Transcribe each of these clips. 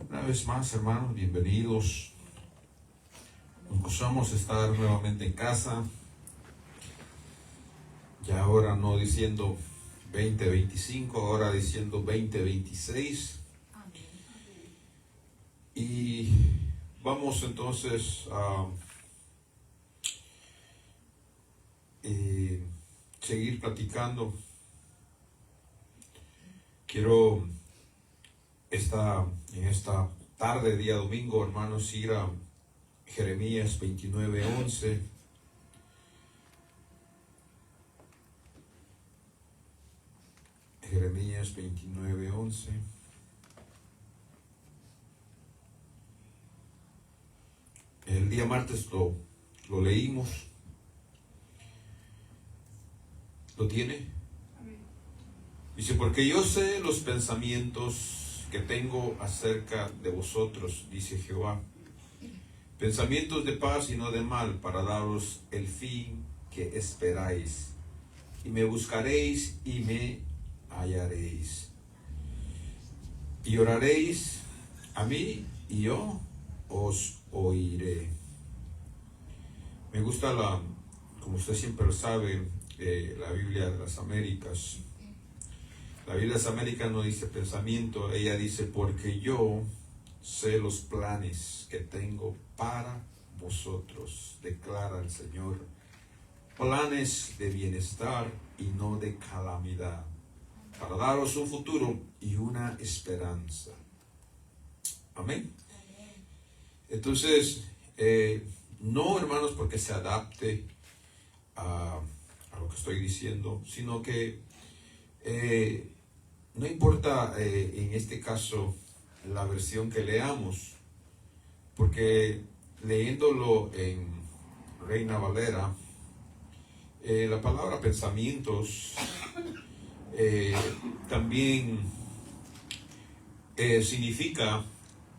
Una vez más, hermanos, bienvenidos. Nos gozamos estar nuevamente en casa. Ya ahora no diciendo 2025, ahora diciendo 2026. Y vamos entonces a seguir platicando. Quiero en esta tarde, día domingo, hermanos, ir a Jeremías 29:11. Jeremías 29:11. El día martes lo leímos. ¿Lo tiene? Dice, porque yo sé los pensamientos que tengo acerca de vosotros, dice Jehová, pensamientos de paz y no de mal, para daros el fin que esperáis. Y me buscaréis y me hallaréis. Y oraréis a mí y yo os oiré. Me gusta como usted siempre lo sabe, la Biblia de las Américas. La Biblia de las Américas no dice pensamiento, ella dice porque yo sé los planes que tengo para vosotros, declara el Señor. Planes de bienestar y no de calamidad, para daros un futuro y una esperanza. Amén. Entonces, no, hermanos, porque se adapte a lo que estoy diciendo, sino que no importa en este caso la versión que leamos, porque leyéndolo en Reina Valera, la palabra pensamientos también significa,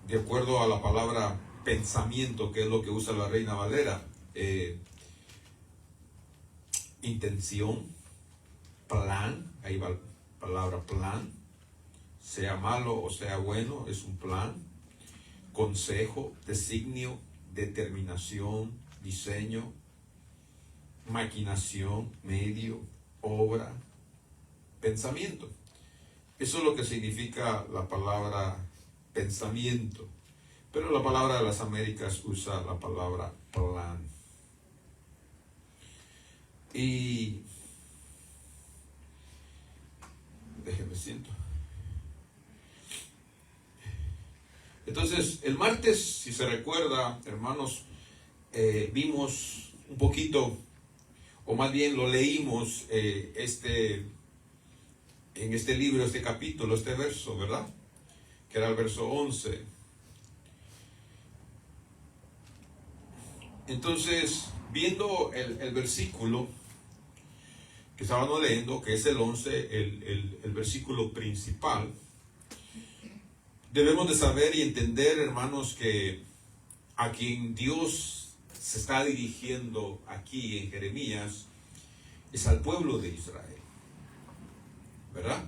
de acuerdo a la palabra pensamiento, que es lo que usa la Reina Valera, intención, plan, ahí va la palabra plan, sea malo o sea bueno, es un plan, consejo, designio, determinación, diseño, maquinación, medio, obra, pensamiento. Eso es lo que significa la palabra pensamiento. Pero la palabra de las Américas usa la palabra plan. Y déjenme siento. Entonces, el martes, si se recuerda, hermanos, vimos un poquito, o más bien lo leímos en este libro, este capítulo, este verso, ¿verdad? Que era el verso 11. Entonces, viendo el versículo que estábamos leyendo, que es el 11, el versículo principal, debemos de saber y entender, hermanos, que a quien Dios se está dirigiendo aquí en Jeremías es al pueblo de Israel, ¿verdad?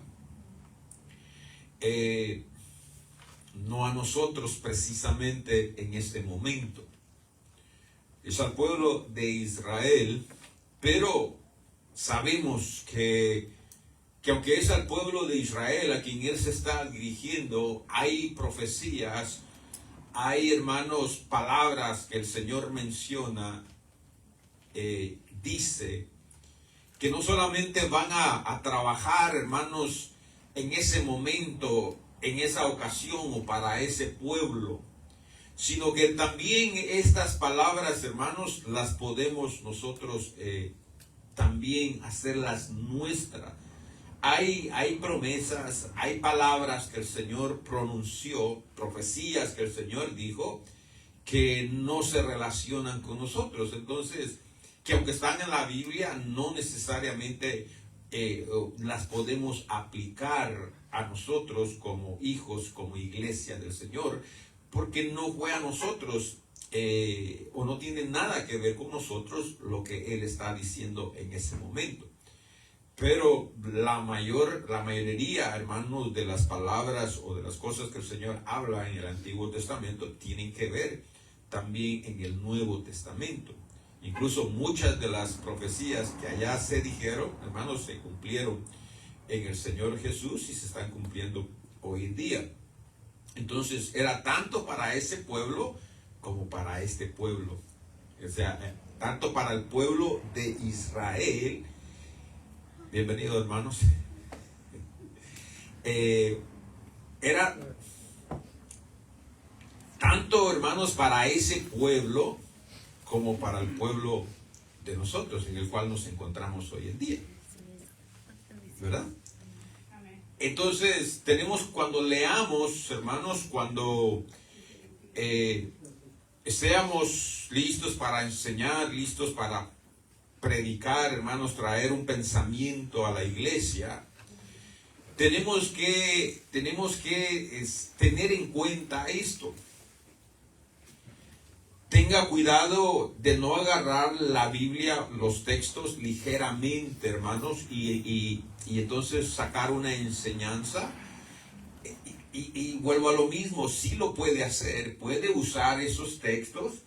No a nosotros precisamente en este momento. Es al pueblo de Israel, pero sabemos que aunque es al pueblo de Israel a quien Él se está dirigiendo, hay profecías, hay, hermanos, palabras que el Señor menciona, dice, que no solamente van a trabajar, hermanos, en ese momento, en esa ocasión o para ese pueblo, sino que también estas palabras, hermanos, las podemos nosotros también hacerlas nuestras. Hay promesas, hay palabras que el Señor pronunció, profecías que el Señor dijo, que no se relacionan con nosotros. Entonces, que aunque están en la Biblia, no necesariamente las podemos aplicar a nosotros como hijos, como iglesia del Señor, porque no fue a nosotros o no tiene nada que ver con nosotros lo que Él está diciendo en ese momento. Pero la mayoría, hermanos, de las palabras o de las cosas que el Señor habla en el Antiguo Testamento tienen que ver también en el Nuevo Testamento. Incluso muchas de las profecías que allá se dijeron, hermanos, se cumplieron en el Señor Jesús y se están cumpliendo hoy en día. Entonces era tanto para ese pueblo como para este pueblo. O sea, tanto para el pueblo de Israel. Bienvenidos, hermanos. Era tanto, hermanos, para ese pueblo como para el pueblo de nosotros, en el cual nos encontramos hoy en día. ¿Verdad? Entonces, cuando leamos, hermanos, cuando seamos listos para enseñar, listos para predicar, hermanos, traer un pensamiento a la iglesia, tenemos que tener en cuenta esto. Tenga cuidado de no agarrar la Biblia, los textos ligeramente, hermanos, y entonces sacar una enseñanza. Y vuelvo a lo mismo, sí lo puede hacer, puede usar esos textos,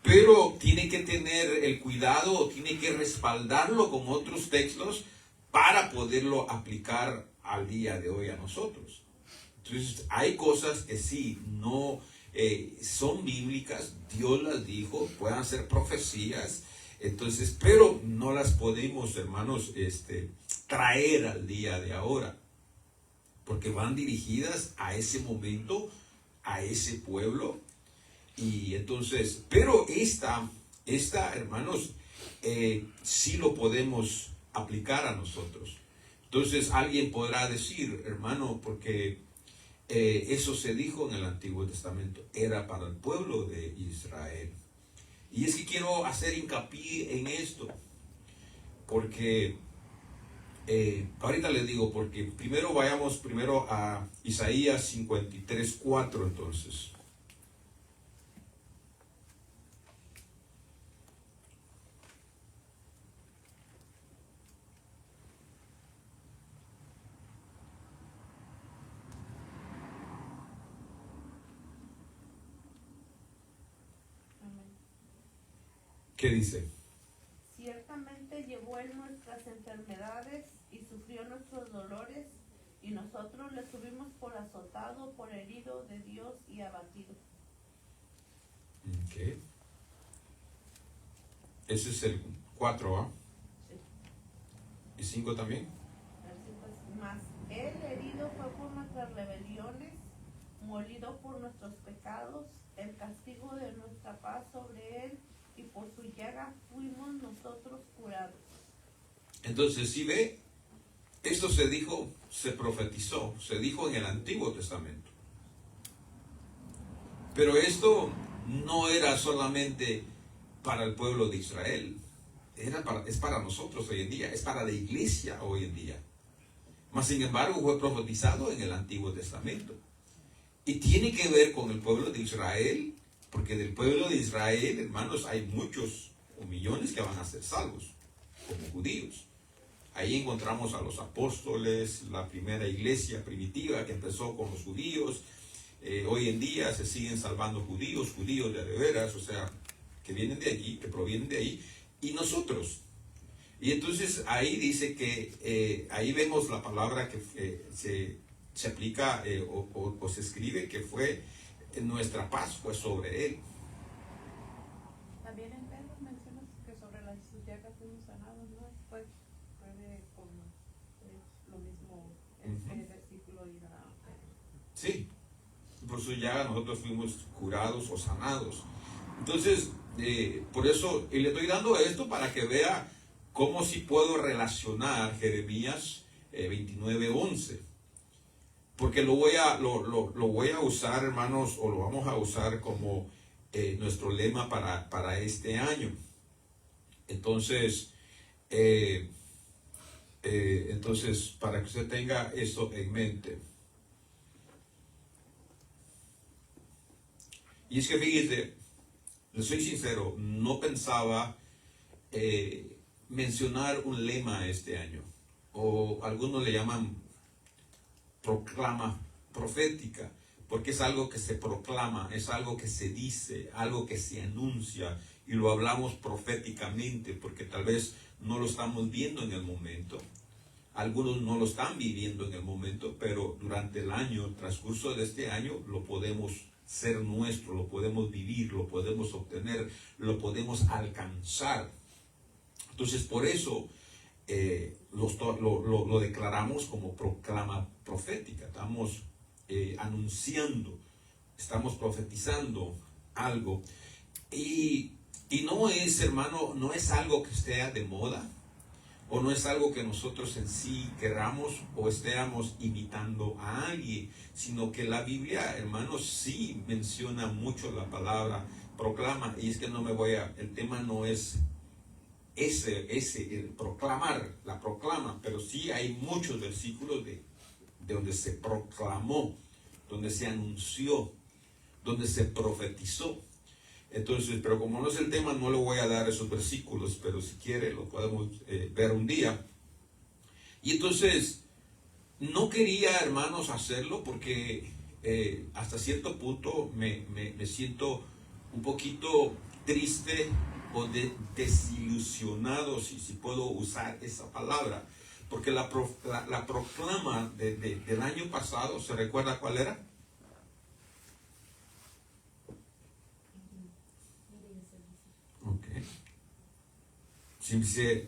pero tiene que tener el cuidado, tiene que respaldarlo con otros textos para poderlo aplicar al día de hoy a nosotros. Entonces, hay cosas que sí, no son bíblicas, Dios las dijo, puedan ser profecías, entonces, pero no las podemos, hermanos, traer al día de ahora, porque van dirigidas a ese momento, a ese pueblo. Y entonces, pero esta hermanos, sí lo podemos aplicar a nosotros. Entonces alguien podrá decir, hermano, porque eso se dijo en el Antiguo Testamento, era para el pueblo de Israel. Y es que quiero hacer hincapié en esto, porque ahorita les digo, porque vayamos primero a Isaías 53:4 entonces. ¿Qué dice? Ciertamente llevó él nuestras enfermedades y sufrió nuestros dolores, y nosotros le tuvimos por azotado, por herido de Dios y abatido. Okay. Ese es el 4, ¿ah? Sí. ¿Y 5 también? Mas él herido fue por nuestras rebeliones, molido por nuestros pecados, el castigo de nuestra paz sobre él, y por su llaga fuimos nosotros curados. Entonces, si ve, esto se dijo, se profetizó, se dijo en el Antiguo Testamento. Pero esto no era solamente para el pueblo de Israel, es para nosotros hoy en día, es para la iglesia hoy en día. Mas sin embargo fue profetizado en el Antiguo Testamento. Y tiene que ver con el pueblo de Israel, porque del pueblo de Israel, hermanos, hay muchos o millones que van a ser salvos, como judíos. Ahí encontramos a los apóstoles, la primera iglesia primitiva que empezó con los judíos. Hoy en día se siguen salvando judíos de veras, o sea, que vienen de allí, que provienen de ahí, y nosotros. Y entonces ahí dice que, ahí vemos la palabra que se aplica o se escribe que fue nuestra paz fue sobre él. También en Pedro mencionas que sobre las llagas fuimos sanados, ¿no? Pues puede con lo mismo este versículo ir a... Sí, por su llaga nosotros fuimos curados o sanados. Entonces, por eso, y le estoy dando esto para que vea cómo si puedo relacionar Jeremías 29:11. Porque lo voy a usar, hermanos, o lo vamos a usar como nuestro lema para este año. Entonces, para que usted tenga eso en mente. Y es que fíjese, le soy sincero, no pensaba mencionar un lema este año. o algunos le llaman proclama profética, porque es algo que se proclama, es algo que se dice, algo que se anuncia, y lo hablamos proféticamente, porque tal vez no lo estamos viendo en el momento. Algunos no lo están viviendo en el momento, pero durante el año, el transcurso de este año, lo podemos ser nuestro, lo podemos vivir, lo podemos obtener, lo podemos alcanzar. Entonces, por eso lo declaramos como proclama profética. Estamos anunciando, estamos profetizando algo. Y no es, hermano, no es algo que esté de moda, o no es algo que nosotros en sí queramos o estemos imitando a alguien, sino que la Biblia, hermanos, sí menciona mucho la palabra proclama. Y es que el tema no es el proclamar, la proclama, pero sí hay muchos versículos de donde se proclamó, donde se anunció, donde se profetizó. Entonces, pero como no es el tema, no le voy a dar esos versículos, pero si quiere lo podemos ver un día. Y entonces, no quería, hermanos, hacerlo porque hasta cierto punto me siento un poquito triste o desilusionado, si puedo usar esa palabra, porque la proclama del año pasado, ¿se recuerda cuál era? Okay.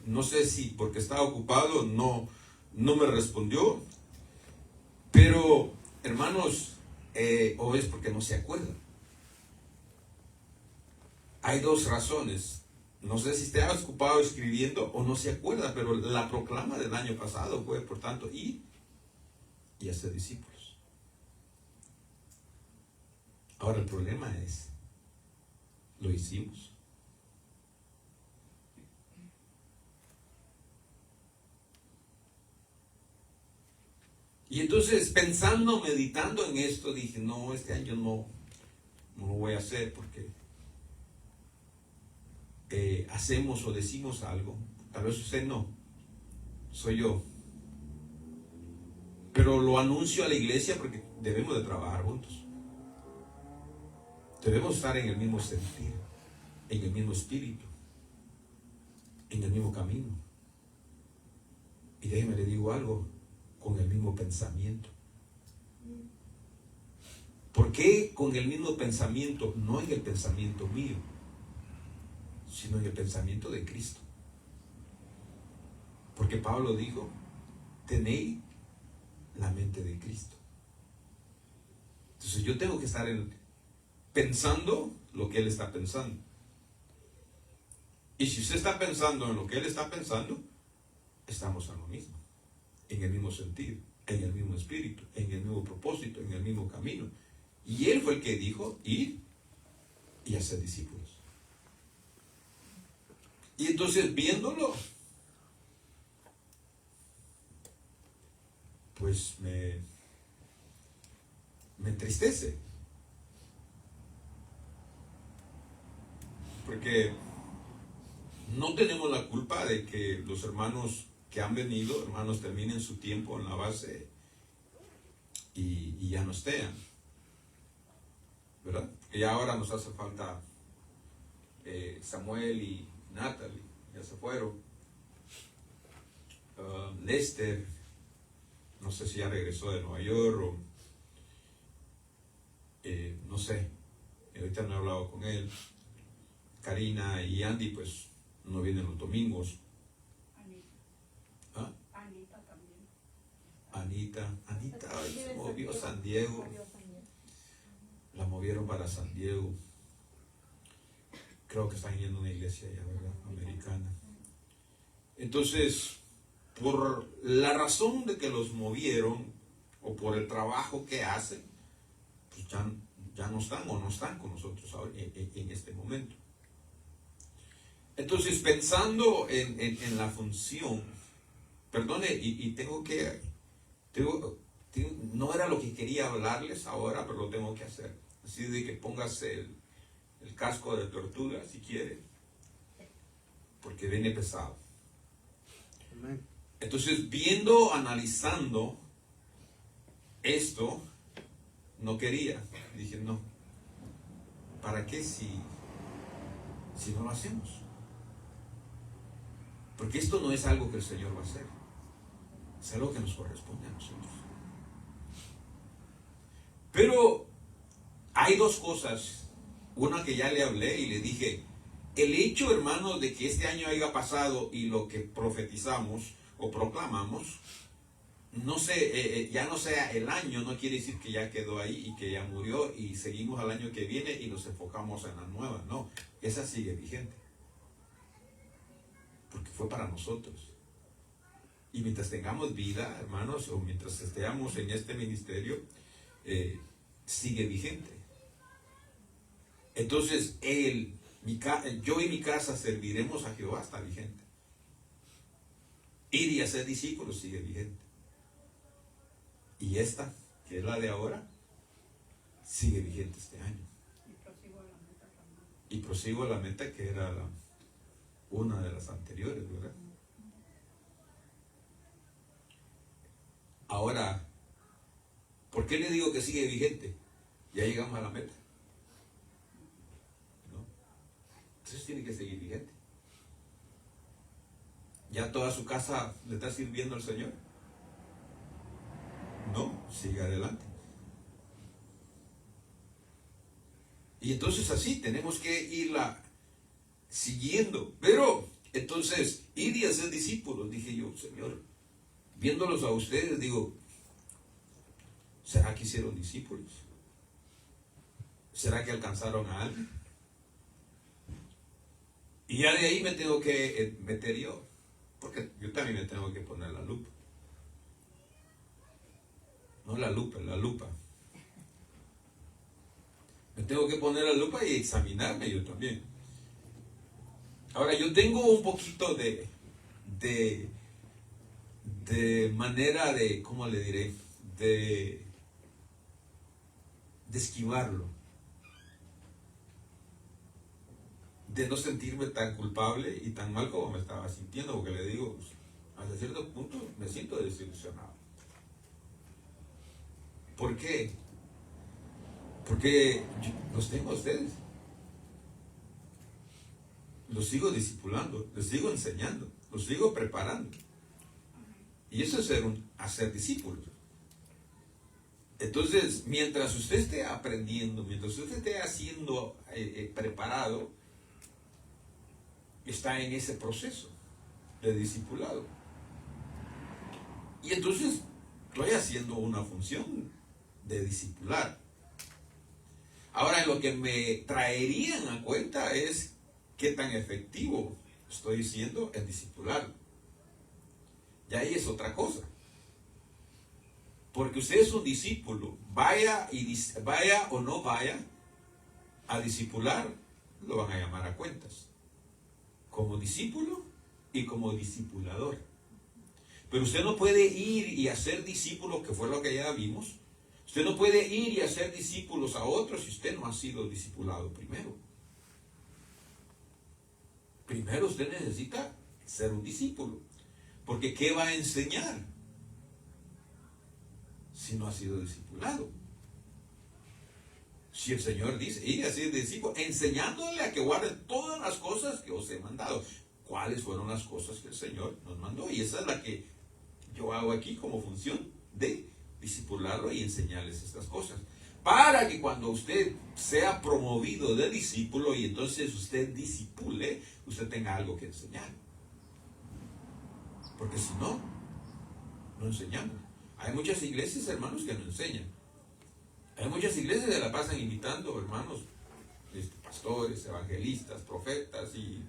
No sé si porque estaba ocupado no me respondió, pero hermanos, o es porque no se acuerda. Hay dos razones. No sé si estaba ocupado escribiendo o no se acuerda, pero la proclama del año pasado fue, por tanto, y hacer discípulos. Ahora el problema es, ¿lo hicimos? Y entonces, pensando, meditando en esto, dije, no, este año no lo voy a hacer porque hacemos o decimos algo. Tal vez usted no, soy yo. Pero lo anuncio a la iglesia porque debemos de trabajar juntos. Debemos estar en el mismo sentir, en el mismo espíritu, en el mismo camino. Y déjeme le digo algo, con el mismo pensamiento. ¿Por qué con el mismo pensamiento? No en el pensamiento mío, sino en el pensamiento de Cristo. Porque Pablo dijo, tenéis la mente de Cristo. Entonces yo tengo que estar pensando lo que Él está pensando. Y si usted está pensando en lo que Él está pensando, estamos en lo mismo, en el mismo sentido, en el mismo espíritu, en el mismo propósito, en el mismo camino. Y Él fue el que dijo, ir y hacer discípulos. Y entonces viéndolo, pues me entristece. Porque no tenemos la culpa de que los hermanos que han venido, hermanos, terminen su tiempo en la base y ya no estén, ¿verdad? Que ya ahora nos hace falta Samuel y Natalie, ya se fueron. Lester, no sé si ya regresó de Nueva York o no sé, ahorita no he hablado con él. Karina y Andy pues no vienen los domingos. ¿Ah? Anita también. Anita se movió a San Diego. La movieron para San Diego. Creo que están yendo a una iglesia allá, ¿verdad? Americana. Entonces, por la razón de que los movieron, o por el trabajo que hacen, pues ya no están o no están con nosotros ahora, en este momento. Entonces, pensando en la función, perdone, y no era lo que quería hablarles ahora, pero lo tengo que hacer. Así de que póngase el casco de tortuga si quiere, porque viene pesado. Entonces, analizando esto, no quería. Dije, no, ¿para qué si no lo hacemos? Porque esto no es algo que el Señor va a hacer. Es algo que nos corresponde a nosotros. Pero hay dos cosas. Una que ya le hablé y le dije, el hecho, hermanos, de que este año haya pasado y lo que profetizamos o proclamamos, no sé, ya no sea el año, no quiere decir que ya quedó ahí y que ya murió y seguimos al año que viene y nos enfocamos en la nueva. No, esa sigue vigente. Porque fue para nosotros. Y mientras tengamos vida, hermanos, o mientras estemos en este ministerio, sigue vigente. Entonces, yo y mi casa serviremos a Jehová, está vigente. Ir y hacer discípulos sigue vigente. Y esta, que es la de ahora, sigue vigente este año. Y prosigo a la meta que era una de las anteriores, ¿verdad? Ahora, ¿por qué le digo que sigue vigente? Ya llegamos a la meta, ¿no? Entonces tiene que seguir vigente. ¿Ya toda su casa le está sirviendo al Señor? No, sigue adelante. Y entonces así tenemos que irla siguiendo. Pero, entonces, ir y hacer discípulos, dije yo, Señor, viéndolos a ustedes, digo, ¿será que hicieron discípulos? ¿Será que alcanzaron a alguien? Y ya de ahí me tengo que meter yo, porque yo también me tengo que poner la lupa. No la lupa, la lupa. Me tengo que poner la lupa y examinarme yo también. Ahora, yo tengo un poquito de manera de, ¿cómo le diré? De esquivarlo. De no sentirme tan culpable y tan mal como me estaba sintiendo, porque le digo, hasta cierto punto me siento desilusionado. ¿Por qué? Porque los tengo a ustedes. Los sigo discipulando, los sigo enseñando, los sigo preparando. Y eso es hacer discípulos. Entonces, mientras usted esté aprendiendo, mientras usted esté haciendo preparado, está en ese proceso de discipulado. Y entonces estoy haciendo una función de discipular. Ahora, lo que me traerían a cuenta es qué tan efectivo estoy siendo en discipular. Y ahí es otra cosa. Porque usted es un discípulo, vaya o no vaya a discipular, lo van a llamar a cuentas. Como discípulo y como discipulador. Pero usted no puede ir y hacer discípulos, que fue lo que ya vimos. Usted no puede ir y hacer discípulos a otros si usted no ha sido discipulado primero. Primero usted necesita ser un discípulo. Porque ¿qué va a enseñar si no ha sido discipulado? Si el Señor dice, ir a ser discípulo, enseñándole a que guarden todas las cosas que os he mandado. ¿Cuáles fueron las cosas que el Señor nos mandó? Y esa es la que yo hago aquí como función de discipularlo y enseñarles estas cosas. Para que cuando usted sea promovido de discípulo y entonces usted discipule, usted tenga algo que enseñar. Porque si no, no enseñamos. Hay muchas iglesias, hermanos, que no enseñan. Hay muchas iglesias que la pasan invitando, hermanos, pastores, evangelistas, profetas y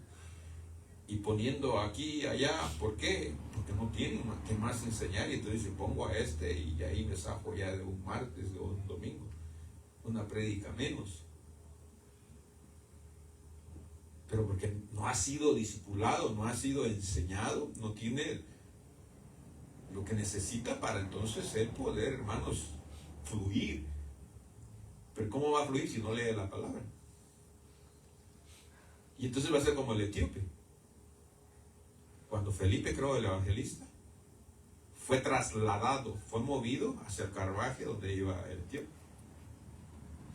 poniendo aquí y allá. ¿Por qué? Porque no tienen que más enseñar y entonces pongo a y ahí me saco ya de un martes, de un domingo, una prédica menos. Pero porque no ha sido discipulado, no ha sido enseñado, no tiene lo que necesita para entonces él poder, hermanos, fluir. Pero ¿cómo va a fluir si no lee la palabra? Y entonces va a ser como el etíope. Cuando Felipe creó el evangelista, fue trasladado, fue movido hacia el carruaje donde iba el tío.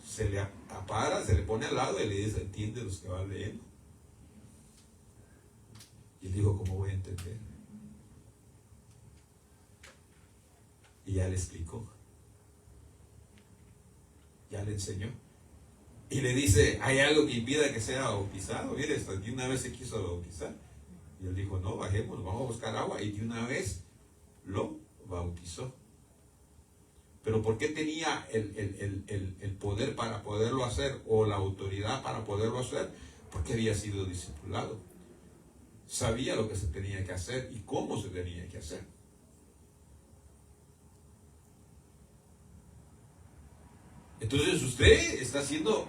Se le apara, se le pone al lado y le dice, ¿entiende los que va leyendo? Y él dijo, ¿cómo voy a entender? Y ya le explicó. Ya le enseñó. Y le dice, ¿hay algo que impida que sea bautizado? Mire, hasta de una vez se quiso bautizar. Y él dijo, no, bajemos, vamos a buscar agua. Y de una vez lo bautizó. Pero ¿por qué tenía el poder para poderlo hacer? O la autoridad para poderlo hacer. Porque había sido discipulado. Sabía lo que se tenía que hacer y cómo se tenía que hacer. Entonces usted está siendo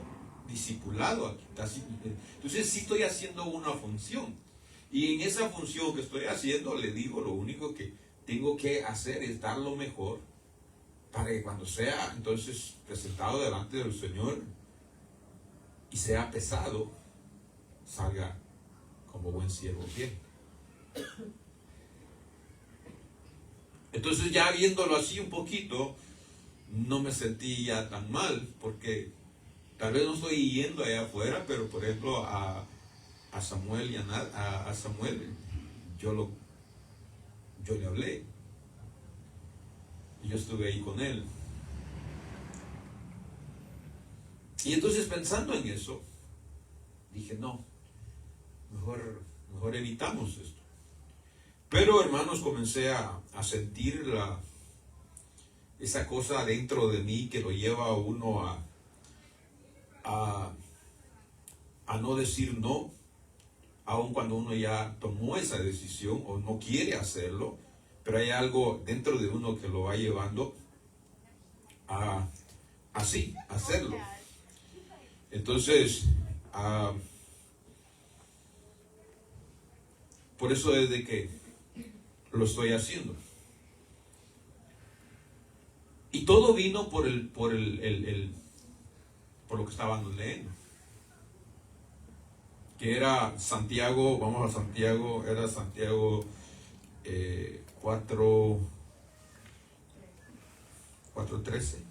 discipulado aquí. Entonces sí estoy haciendo una función. Y en esa función que estoy haciendo, le digo, lo único que tengo que hacer es dar lo mejor para que cuando sea entonces presentado delante del Señor y sea pesado, salga como buen siervo fiel. Entonces ya viéndolo así un poquito, no me sentí ya tan mal, porque tal vez no estoy yendo allá afuera, pero por ejemplo a Samuel y a Samuel yo le hablé y yo estuve ahí con él. Y entonces pensando en eso, dije no, mejor evitamos esto. Pero hermanos, comencé a sentir esa cosa dentro de mí que lo lleva a uno a no decir no, aun cuando uno ya tomó esa decisión o no quiere hacerlo, pero hay algo dentro de uno que lo va llevando a así, hacerlo. Entonces, por eso es de que lo estoy haciendo. Y todo vino por lo que estaban leyendo. Que era Santiago, vamos a Santiago, era Santiago 4:13.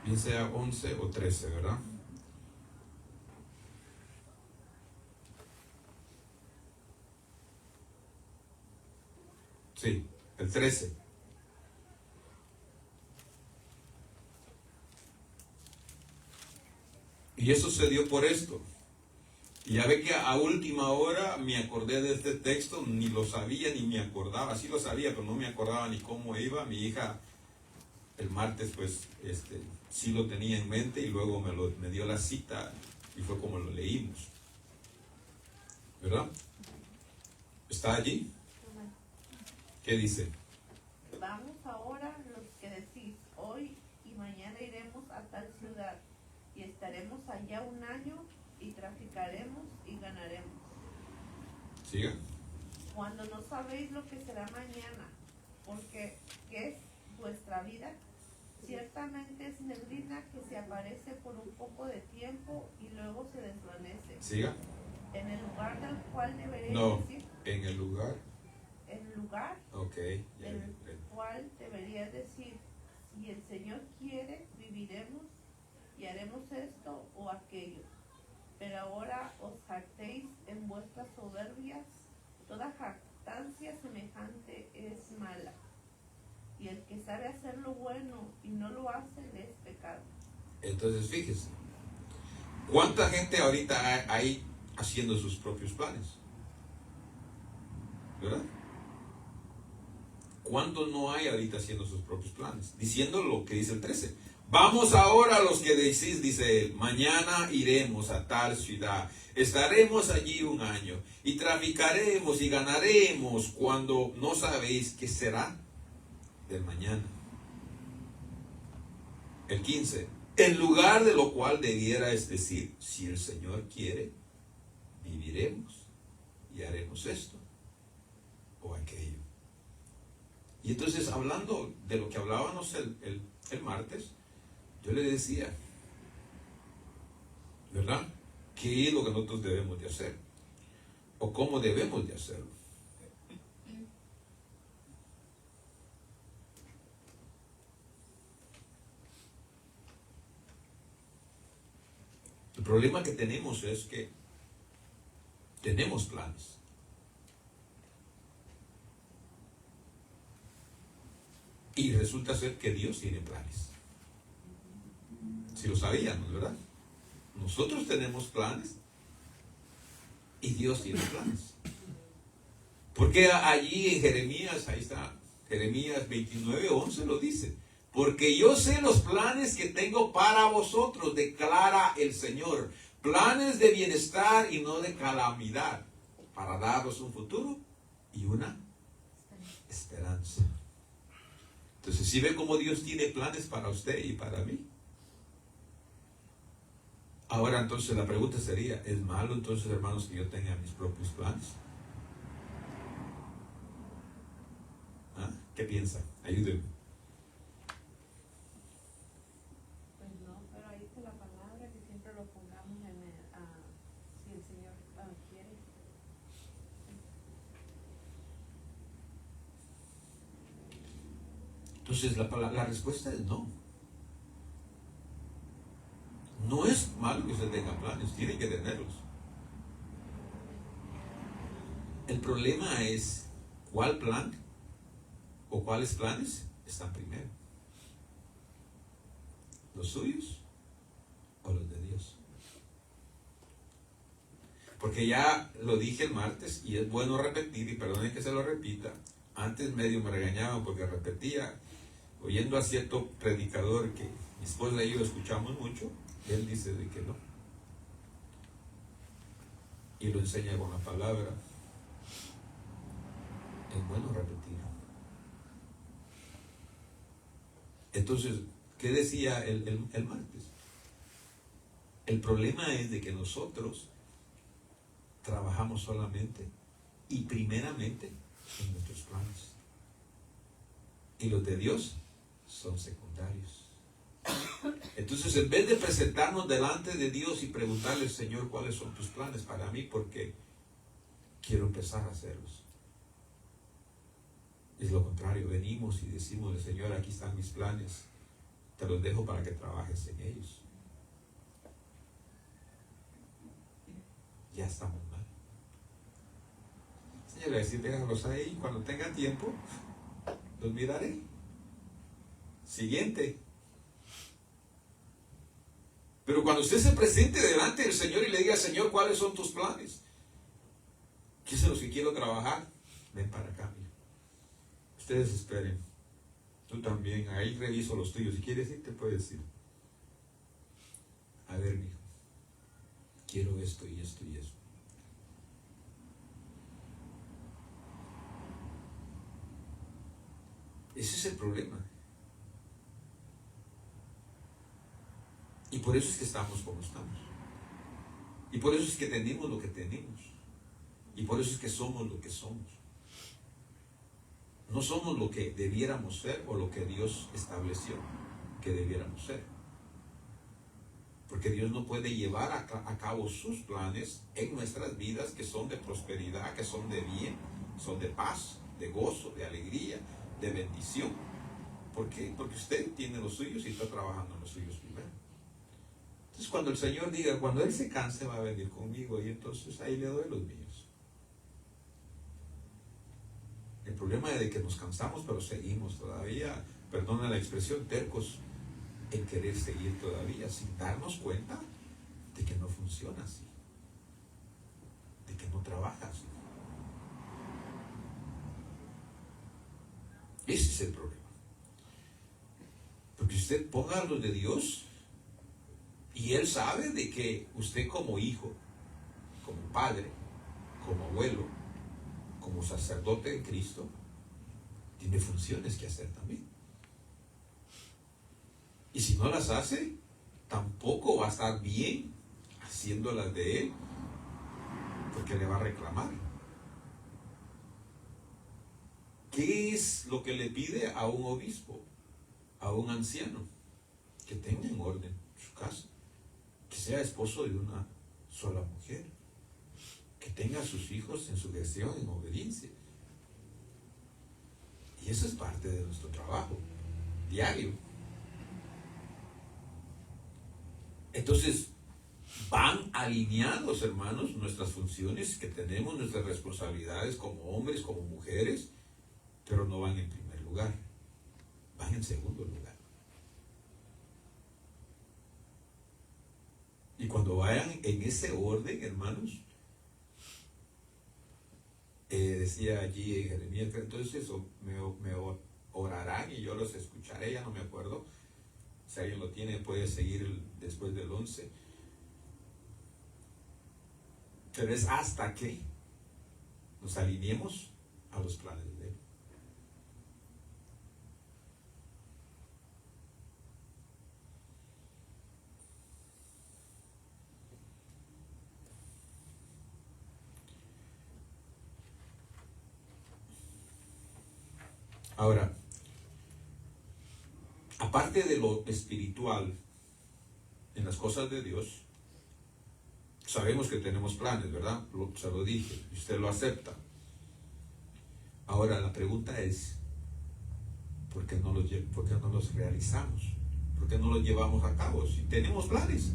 Bien sea 11 o 13, ¿verdad? Sí, el 13. Y eso se dio por esto. Y ya ve que a última hora me acordé de este texto, ni lo sabía ni me acordaba. Sí lo sabía, pero no me acordaba ni cómo iba. Mi hija el martes pues sí lo tenía en mente y luego me dio la cita y fue como lo leímos. ¿Verdad? ¿Está allí? ¿Qué dice? Vamos ahora los que decís, hoy y mañana iremos a tal ciudad y estaremos allá un año y traficaremos y ganaremos. Siga. Cuando no sabéis lo que será mañana, porque ¿qué es vuestra vida? Ciertamente es neblina que se aparece por un poco de tiempo y luego se desvanece. Siga. En el lugar del cual deberéis decir. En el lugar. En el lugar Okay. del cual deberías decir, si el Señor quiere, viviremos y haremos esto o aquello. Pero ahora os jactéis en vuestras soberbias. Toda jactancia semejante es mala. Y el que sabe hacer lo bueno y no lo hace, le es pecado. Entonces fíjese, ¿cuánta gente ahorita hay haciendo sus propios planes? ¿Verdad? ¿Cuántos no hay ahorita haciendo sus propios planes? Diciendo lo que dice el 13. Vamos ahora a los que decís, dice él, mañana iremos a tal ciudad, estaremos allí un año y traficaremos y ganaremos cuando no sabéis qué será del mañana. El 15. En lugar de lo cual debierais decir, si el Señor quiere, viviremos y haremos esto o aquello. Y entonces, hablando de lo que hablábamos el martes, yo le decía, ¿verdad? qué es lo que nosotros debemos de hacer o cómo debemos de hacerlo. El problema que tenemos es que tenemos planes. Y resulta ser que Dios tiene planes. Si lo sabíamos, ¿verdad? Nosotros tenemos planes y Dios tiene planes. Porque allí en Jeremías, ahí está, Jeremías 29:11 lo dice. Porque yo sé los planes que tengo para vosotros, declara el Señor. Planes de bienestar y no de calamidad, para daros un futuro y una esperanza. Entonces, ¿sí ve cómo Dios tiene planes para usted y para mí? Ahora, entonces, la pregunta sería, ¿es malo entonces, hermanos, que yo tenga mis propios planes? ¿Ah? ¿Qué piensa? Ayúdenme. Pues no, pero ahí está la palabra, que siempre lo pongamos en el, si el Señor quiere. Entonces, la respuesta es no. No es malo que usted tenga planes, tiene que tenerlos. El problema es cuál plan o cuáles planes están primero. ¿Los suyos o los de Dios? Porque ya lo dije el martes y es bueno repetir, y perdonen que se lo repita. Antes medio me regañaban porque repetía, oyendo a cierto predicador que mi esposa y yo escuchamos mucho. Él dice de que no. Y lo enseña con la palabra. Es bueno repetir. Entonces, ¿qué decía el martes? El problema es de que nosotros trabajamos solamente y primeramente en nuestros planes. Y los de Dios son secundarios. Entonces, en vez de presentarnos delante de Dios y preguntarle, Señor, ¿cuáles son tus planes para mí? Porque quiero empezar a hacerlos. Es lo contrario, venimos y decimos, Señor, aquí están mis planes, te los dejo para que trabajes en ellos. Ya estamos mal. Señor, le decir, déjalos ahí, cuando tenga tiempo, los miraré. Siguiente. Pero cuando usted se presente delante del Señor y le diga, Señor, ¿cuáles son tus planes? ¿Qué son los que quiero trabajar? Ven para acá, mira. Ustedes esperen. Tú también, ahí reviso los tuyos. Si quieres ir, te puedes ir. A ver, mijo. Quiero esto y esto y esto. Ese es el problema. Y por eso es que estamos como estamos. Y por eso es que tenemos lo que tenemos. Y por eso es que somos lo que somos. No somos lo que debiéramos ser o lo que Dios estableció que debiéramos ser. Porque Dios no puede llevar a cabo sus planes en nuestras vidas, que son de prosperidad, que son de bien, son de paz, de gozo, de alegría, de bendición. ¿Por qué? Porque usted tiene los suyos y está trabajando en los suyos primero. Entonces, cuando el Señor diga, cuando Él se canse, va a venir conmigo, y entonces ahí le doy los míos. El problema es de que nos cansamos, pero seguimos todavía, perdona la expresión, tercos en querer seguir todavía, sin darnos cuenta de que no funciona así, de que no trabaja así. Ese es el problema. Porque usted ponga los de Dios y Él sabe de que usted como hijo, como padre, como abuelo, como sacerdote de Cristo, tiene funciones que hacer también. Y si no las hace, tampoco va a estar bien haciéndolas de Él, porque le va a reclamar. ¿Qué es lo que le pide a un obispo, a un anciano? Que tenga en orden su casa, que sea esposo de una sola mujer, que tenga a sus hijos en sujeción, en obediencia. Y eso es parte de nuestro trabajo diario. Entonces, van alineados, hermanos, nuestras funciones que tenemos, nuestras responsabilidades como hombres, como mujeres, pero no van en primer lugar, van en segundo lugar. Y cuando vayan en ese orden, hermanos, decía allí en Jeremías, que entonces me orarán y yo los escucharé, ya no me acuerdo. Si alguien lo tiene, puede seguir después del 11. Pero es hasta que nos alineemos a los planes de Él. Ahora, aparte de lo espiritual, en las cosas de Dios, sabemos que tenemos planes, ¿verdad? Se lo dije, y usted lo acepta. Ahora, la pregunta es, ¿por qué no los realizamos? ¿Por qué no los llevamos a cabo? Si tenemos planes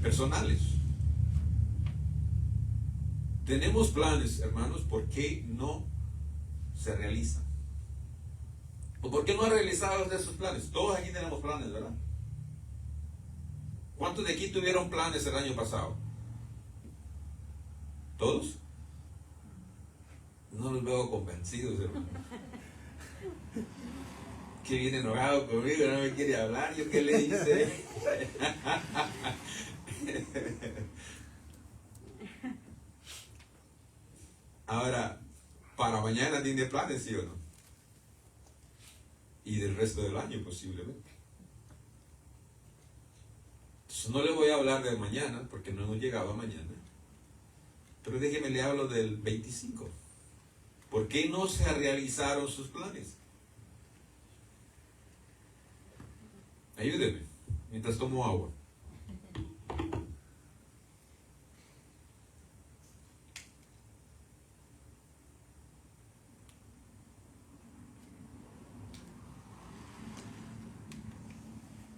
personales. Tenemos planes, hermanos, ¿por qué no se realizan? ¿O por qué no ha realizado usted sus planes? Todos aquí tenemos planes, ¿verdad? ¿Cuántos de aquí tuvieron planes el año pasado? ¿Todos? No los veo convencidos, hermano. Que viene enojado conmigo, no me quiere hablar. ¿Yo qué le hice? Ahora, para mañana tiene planes, ¿sí o no? Y del resto del año posiblemente. Entonces no le voy a hablar de mañana, porque no hemos llegado a mañana. Pero déjeme le hablo del 25. ¿Por qué no se realizaron sus planes? Ayúdeme, mientras tomo agua.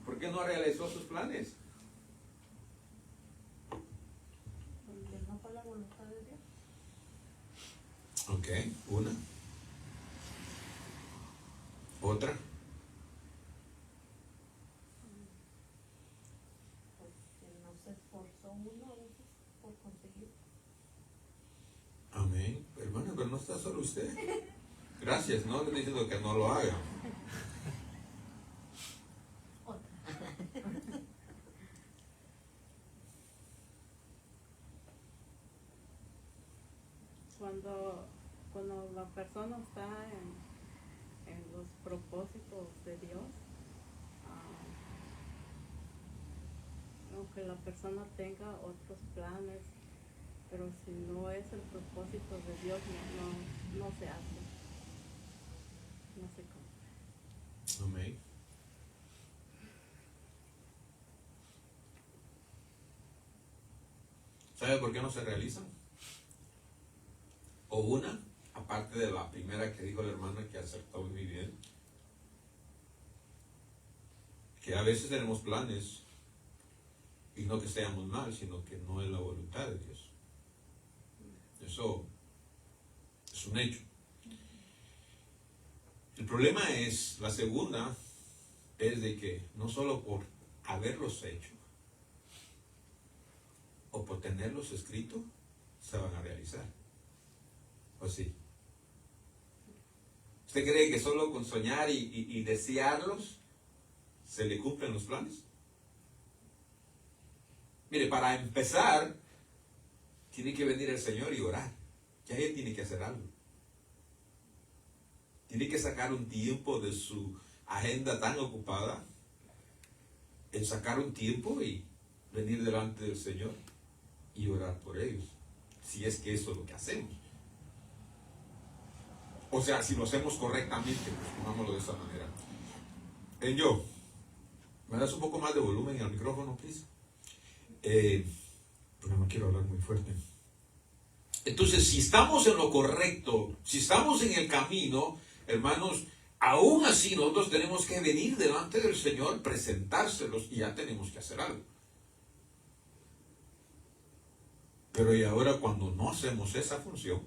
¿Por qué no realizó sus planes? Porque no fue la voluntad de Dios. Ok, una. Otra. Porque no se esforzó uno a veces por conseguir. Amén. Hermano, pero no está solo usted. Gracias, no le estoy diciendo que no lo haga. Cuando la persona está en los propósitos de Dios, aunque la persona tenga otros planes, pero si no es el propósito de Dios, no se hace. No se cumple. Amén. ¿Sabe por qué no se realizan? O una, aparte de la primera que dijo la hermana, que acertó muy bien, que a veces tenemos planes y no que seamos mal, sino que no es la voluntad de Dios. Eso es un hecho. El problema es, la segunda, es de que no solo por haberlos hecho o por tenerlos escritos, se van a realizar. ¿O sí? ¿Usted cree que solo con soñar y desearlos se le cumplen los planes? Mire, para empezar, tiene que venir el Señor y orar. Ya Él tiene que hacer algo. Tiene que sacar un tiempo de su agenda tan ocupada, en sacar un tiempo y venir delante del Señor y orar por ellos. Si es que eso es lo que hacemos. O sea, si lo hacemos correctamente, pues pongámoslo de esa manera. Yo, ¿me das un poco más de volumen al micrófono, please? Pero no quiero hablar muy fuerte. Entonces, si estamos en lo correcto, si estamos en el camino, hermanos, aún así nosotros tenemos que venir delante del Señor, presentárselos y ya tenemos que hacer algo. Pero y ahora cuando no hacemos esa función,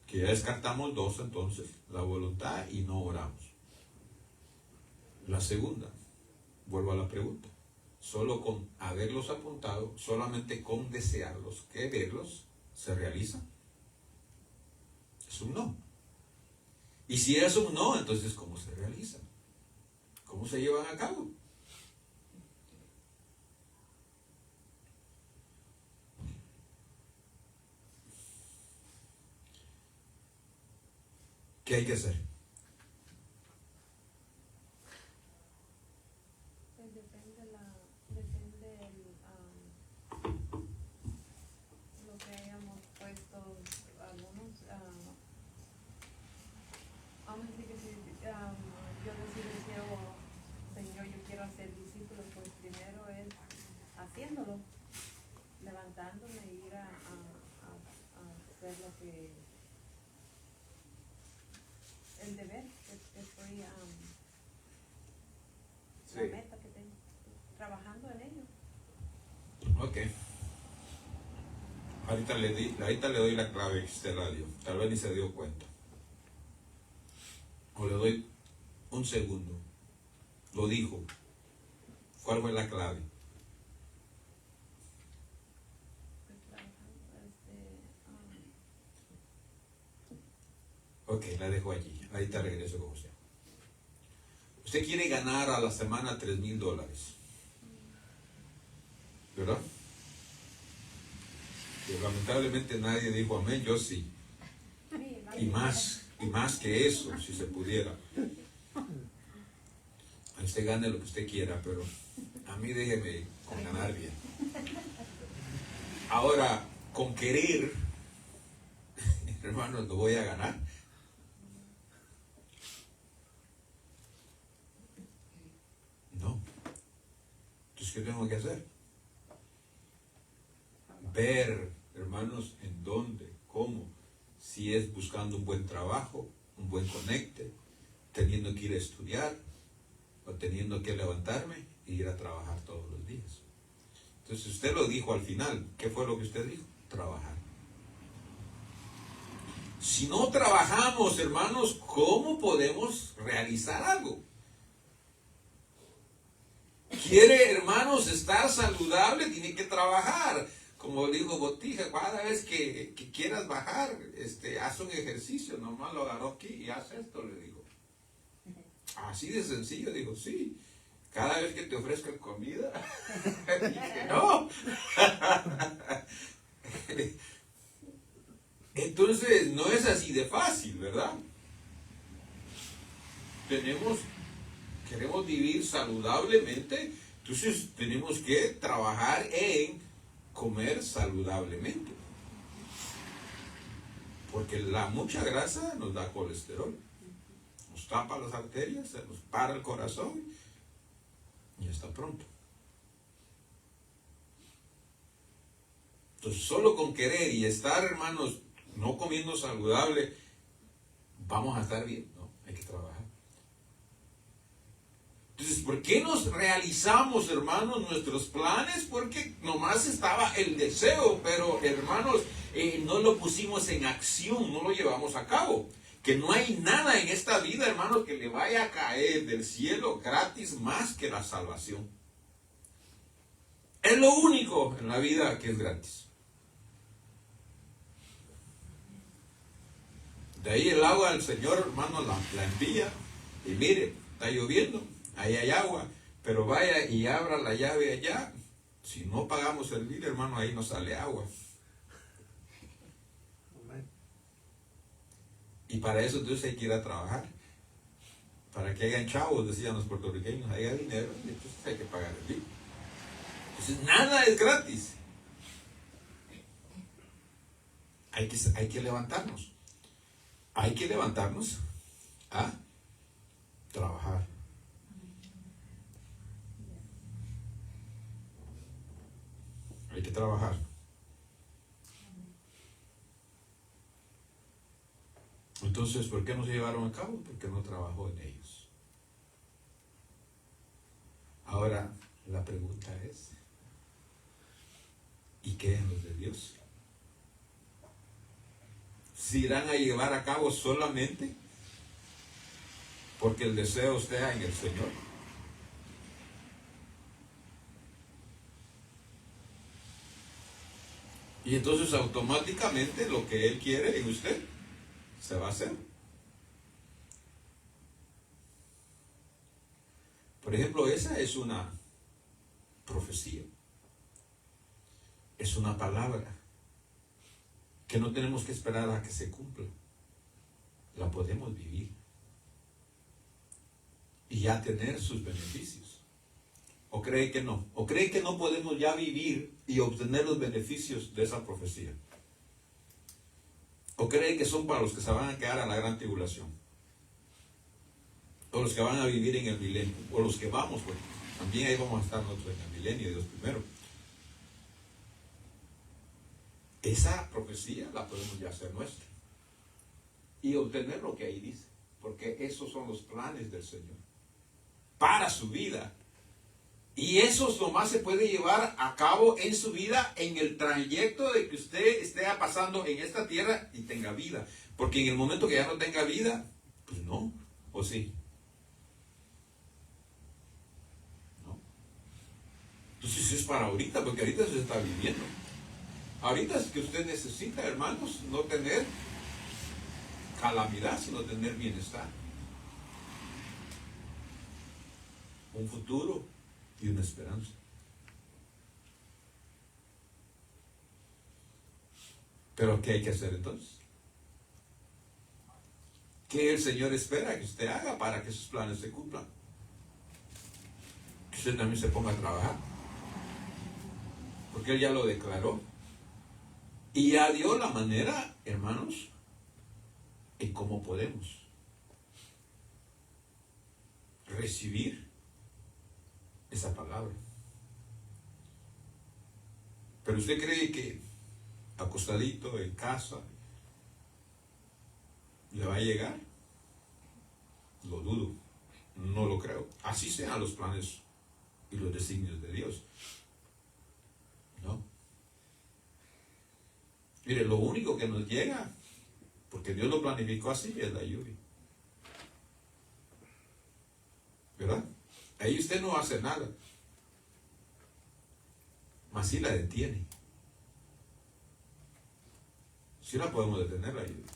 que ya descartamos dos, entonces, la voluntad y no oramos. La segunda, vuelvo a la pregunta, solo con haberlos apuntado, solamente con desearlos, quererlos, ¿se realiza? Es un no. Y si es un no, entonces ¿cómo se realiza? ¿Cómo se llevan a cabo? ¿Qué hay que hacer? Pues depende lo que hayamos puesto algunos. Vamos a decir que si yo decido, Señor, yo quiero hacer discípulos, pues primero es haciéndolo, levantándome e ir a hacer lo que el deber que estoy, la meta que tengo, trabajando en ello. Ok. Ahorita le doy la clave que usted la dio. Tal vez ni se dio cuenta. O le doy un segundo. Lo dijo. ¿Cuál fue la clave? Pues trabajando, Ok, la dejo allí. Ahorita regreso con usted. Usted quiere ganar a la semana $3,000. ¿Verdad? Que lamentablemente nadie dijo amén, yo sí. Y más que eso, si se pudiera. Usted gane lo que usted quiera, pero a mí déjeme con ganar bien. Ahora, con querer, hermanos, ¿lo voy a ganar? No. Entonces, ¿qué tengo que hacer? Ver, hermanos, en dónde, cómo, si es buscando un buen trabajo, un buen conecte, teniendo que ir a estudiar o teniendo que levantarme e ir a trabajar todos los días. Entonces usted lo dijo al final. ¿Qué fue lo que usted dijo? Trabajar. Si no trabajamos, hermanos, ¿cómo podemos realizar algo? Quiere, hermanos, estar saludable, tiene que trabajar. Como dijo Botija, cada vez que quieras bajar, haz un ejercicio, nomás lo agarró aquí y haz esto, le digo. Así de sencillo, digo, sí. Cada vez que te ofrezcan comida, dije, no. Entonces, no es así de fácil, ¿verdad? Queremos vivir saludablemente, entonces tenemos que trabajar en comer saludablemente. Porque la mucha grasa nos da colesterol, nos tapa las arterias, se nos para el corazón y está pronto. Entonces, solo con querer y estar, hermanos, no comiendo saludable, vamos a estar bien, ¿no? Hay que trabajar. Entonces, ¿por qué nos realizamos, hermanos, nuestros planes? Porque nomás estaba el deseo, pero, hermanos, no lo pusimos en acción, no lo llevamos a cabo. Que no hay nada en esta vida, hermanos, que le vaya a caer del cielo gratis más que la salvación. Es lo único en la vida que es gratis. De ahí el agua el Señor, hermanos, la envía. Y mire, está lloviendo, ahí hay agua, pero vaya y abra la llave allá. Si no pagamos el bill, hermano, ahí no sale agua. Y para eso entonces hay que ir a trabajar. Para que hayan chavos, decían los puertorriqueños, haya dinero, entonces hay que pagar el bill. Entonces nada es gratis. Hay que levantarnos. Hay que levantarnos a trabajar. trabajar. Entonces, ¿por qué no se llevaron a cabo? Porque no trabajó en ellos. Ahora, la pregunta es, ¿y qué en los de Dios? ¿Se irán a llevar a cabo solamente porque el deseo esté en el Señor? Y entonces automáticamente lo que Él quiere en usted se va a hacer. Por ejemplo, esa es una profecía. Es una palabra que no tenemos que esperar a que se cumpla. La podemos vivir y ya tener sus beneficios. ¿O cree que no? ¿O cree que no podemos ya vivir y obtener los beneficios de esa profecía? ¿O cree que son para los que se van a quedar a la gran tribulación? ¿O los que van a vivir en el milenio? ¿O los que vamos? Porque también ahí vamos a estar nosotros en el milenio, Dios primero. Esa profecía la podemos ya hacer nuestra y obtener lo que ahí dice, porque esos son los planes del Señor para su vida. Y eso nomás se puede llevar a cabo en su vida en el trayecto de que usted esté pasando en esta tierra y tenga vida. Porque en el momento que ya no tenga vida, pues no, ¿o sí? No. Entonces es para ahorita, porque ahorita se está viviendo. Ahorita es que usted necesita, hermanos, no tener calamidad, sino tener bienestar. Un futuro y una esperanza. Pero ¿qué hay que hacer entonces? ¿Qué el Señor espera que usted haga para que sus planes se cumplan? Que usted también se ponga a trabajar. Porque Él ya lo declaró. Y ya dio la manera, hermanos, en cómo podemos recibir esa palabra. Pero usted cree que acostadito en casa le va a llegar? Lo dudo, no lo creo. Así sean los planes y los designios de Dios. No. Mire, lo único que nos llega, porque Dios lo planificó así, es la lluvia. ¿Verdad? Ahí usted no hace nada, mas sí la detiene. Sí la podemos detener la lluvia.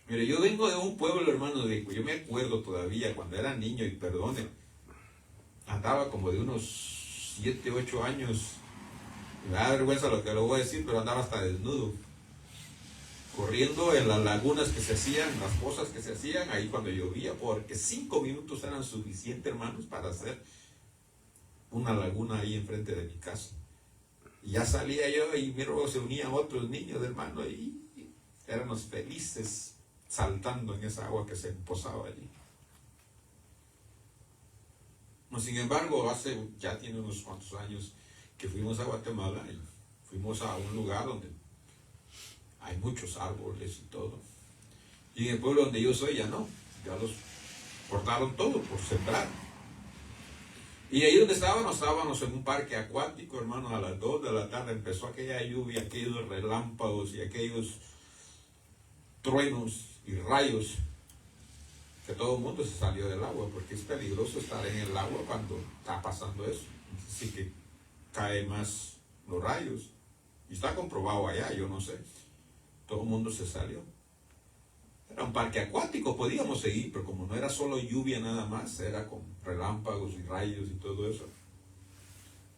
Mire, yo vengo de un pueblo, hermano, yo me acuerdo todavía cuando era niño, y perdone, andaba como de unos 7, 8 años. Me da vergüenza lo que le voy a decir, pero andaba hasta desnudo, corriendo en las lagunas que se hacían, las pozas que se hacían ahí cuando llovía, porque 5 minutos eran suficientes, hermanos, para hacer una laguna ahí enfrente de mi casa. Y ya salía yo y luego se unían otros niños, hermano, y éramos felices saltando en esa agua que se posaba allí. Sin embargo, ya tiene unos cuantos años que fuimos a Guatemala y fuimos a un lugar donde hay muchos árboles y todo. Y en el pueblo donde yo soy ya no, ya los cortaron todo por sembrar. Y ahí donde estábamos en un parque acuático, hermano. A las 2 de la tarde empezó aquella lluvia, aquellos relámpagos y aquellos truenos y rayos, que todo el mundo se salió del agua, porque es peligroso estar en el agua cuando está pasando eso. Así que caen más los rayos, y está comprobado allá, yo no sé. Todo el mundo se salió. Era un parque acuático, podíamos seguir, pero como no era solo lluvia nada más, era con relámpagos y rayos y todo eso.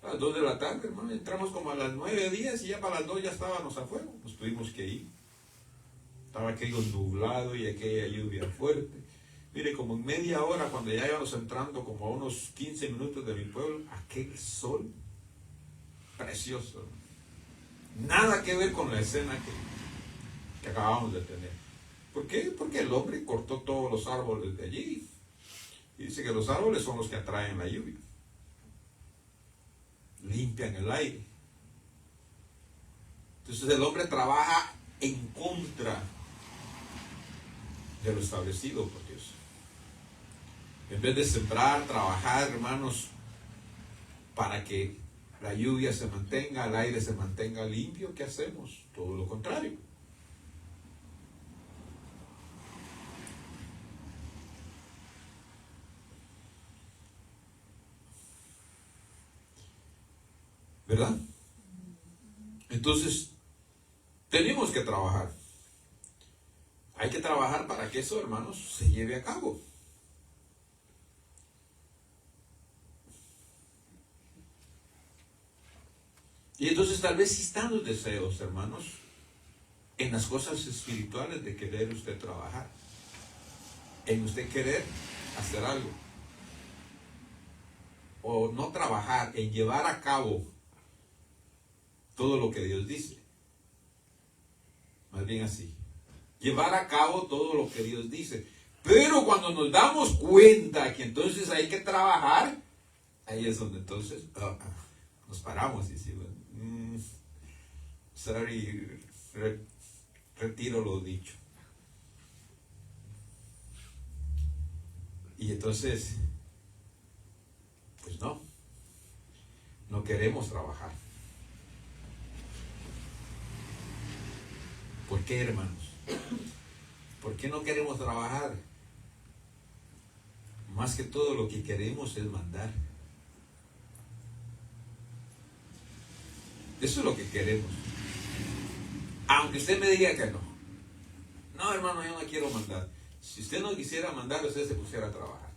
A las 2 de la tarde, hermano, entramos como a las 9:10 y ya para las 2 ya estábamos afuera. Nos tuvimos que ir. Estaba aquello nublado y aquella lluvia fuerte. Mire, como en media hora, cuando ya íbamos entrando como a unos 15 minutos de mi pueblo, aquel sol precioso. Nada que ver con la escena que acabamos de tener. ¿Por qué? Porque el hombre cortó todos los árboles de allí. Y dice que los árboles son los que atraen la lluvia. Limpian el aire. Entonces el hombre trabaja en contra de lo establecido por Dios. En vez de sembrar, trabajar, hermanos, para que la lluvia se mantenga, el aire se mantenga limpio, ¿qué hacemos? Todo lo contrario. ¿Verdad? Entonces, tenemos que trabajar. Hay que trabajar para que eso, hermanos, se lleve a cabo. Y entonces tal vez sí están los deseos, hermanos, en las cosas espirituales de querer usted trabajar, en usted querer hacer algo, o no trabajar, en llevar a cabo todo lo que Dios dice. Más bien así, llevar a cabo todo lo que Dios dice. Pero cuando nos damos cuenta que entonces hay que trabajar, ahí es donde entonces nos paramos y decimos, sorry, retiro lo dicho. Y entonces, pues no queremos trabajar. ¿Por qué, hermanos? ¿Por qué no queremos trabajar? Más que todo lo que queremos es mandar. Eso es lo que queremos. Aunque usted me diga que no. No, hermano, yo no quiero mandar. Si usted no quisiera mandar, usted se pusiera a trabajar.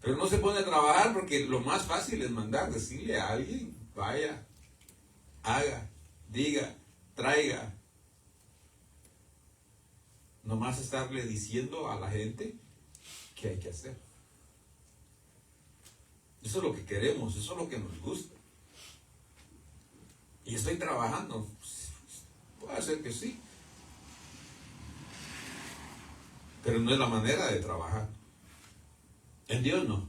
Pero no se pone a trabajar porque lo más fácil es mandar, decirle a alguien, vaya, haga, diga, traiga. Nomás estarle diciendo a la gente qué hay que hacer. Eso es lo que queremos, eso es lo que nos gusta. Y estoy trabajando. Puede ser que sí. Pero no es la manera de trabajar. En Dios no.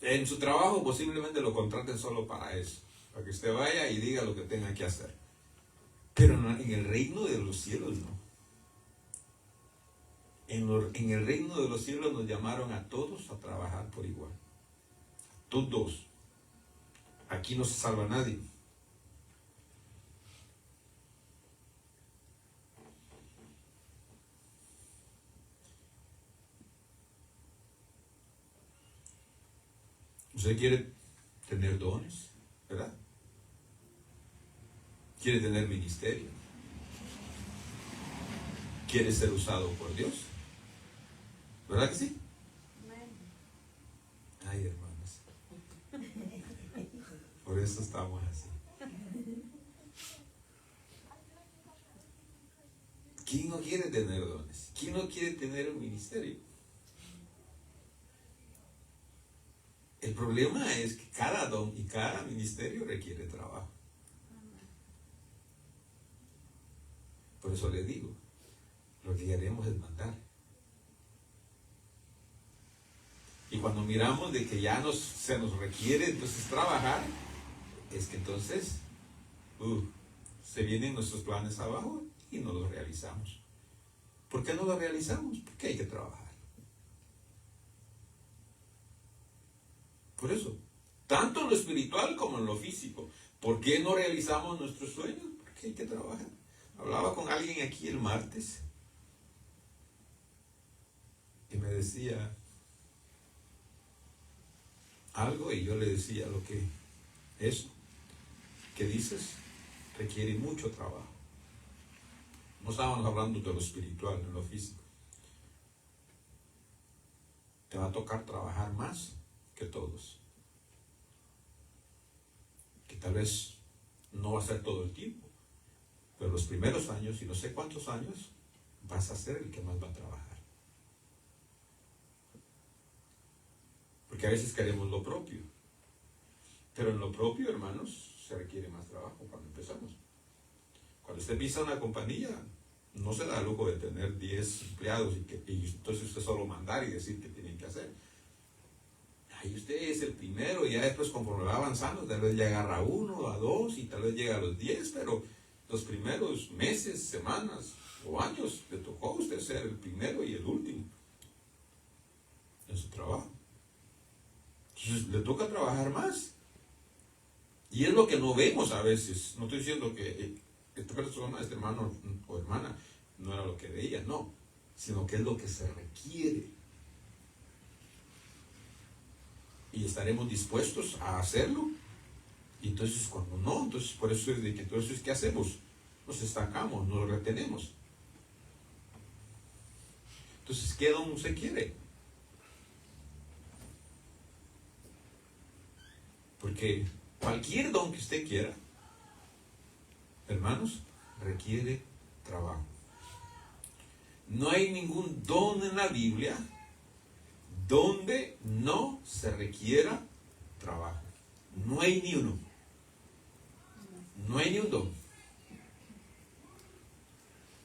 En su trabajo posiblemente lo contraten solo para eso. Para que usted vaya y diga lo que tenga que hacer. Pero en el reino de los cielos no. En el reino de los cielos nos llamaron a todos a trabajar por igual. Todos. Aquí no se salva nadie. Usted quiere tener dones, ¿verdad? Quiere tener ministerio. Quiere ser usado por Dios. ¿Verdad que sí? Ay, hermanos. Por eso estamos así. ¿Quién no quiere tener dones? ¿Quién no quiere tener un ministerio? El problema es que cada don y cada ministerio requiere trabajo. Por eso le digo, lo que queremos es mandar. Y cuando miramos de que ya se nos requiere entonces trabajar, es que entonces se vienen nuestros planes abajo y no los realizamos. ¿Por qué no los realizamos? Porque hay que trabajar. Por eso, tanto en lo espiritual como en lo físico. ¿Por qué no realizamos nuestros sueños? Porque hay que trabajar. Hablaba con alguien aquí el martes y me decía algo y yo le decía lo que eso que dices requiere mucho trabajo. No estábamos hablando de lo espiritual, de lo físico. Te va a tocar trabajar más que todos. Que tal vez no va a ser todo el tiempo, pero los primeros años y no sé cuántos años vas a ser el que más va a trabajar. Porque a veces queremos lo propio, pero en lo propio, hermanos, se requiere más trabajo cuando empezamos. Cuando usted pisa una compañía, no se da el lujo de tener 10 empleados y entonces usted solo mandar y decir qué tienen que hacer. Ahí usted es el primero y ya después conforme va avanzando, tal vez ya agarra 1, a 2 y tal vez llega a los 10, pero los primeros meses, semanas o años le tocó a usted ser el primero y el último en su trabajo. Entonces le toca trabajar más. Y es lo que no vemos a veces. No estoy diciendo que esta persona, este hermano o hermana, no era lo que veía, no, sino que es lo que se requiere. Y estaremos dispuestos a hacerlo. Y entonces cuando no, entonces por eso es de que entonces ¿qué hacemos? Nos estancamos, nos retenemos. Entonces, ¿qué don usted quiere? Porque cualquier don que usted quiera, hermanos, requiere trabajo. No hay ningún don en la Biblia donde no se requiera trabajo. No hay ni uno. No hay ni un don.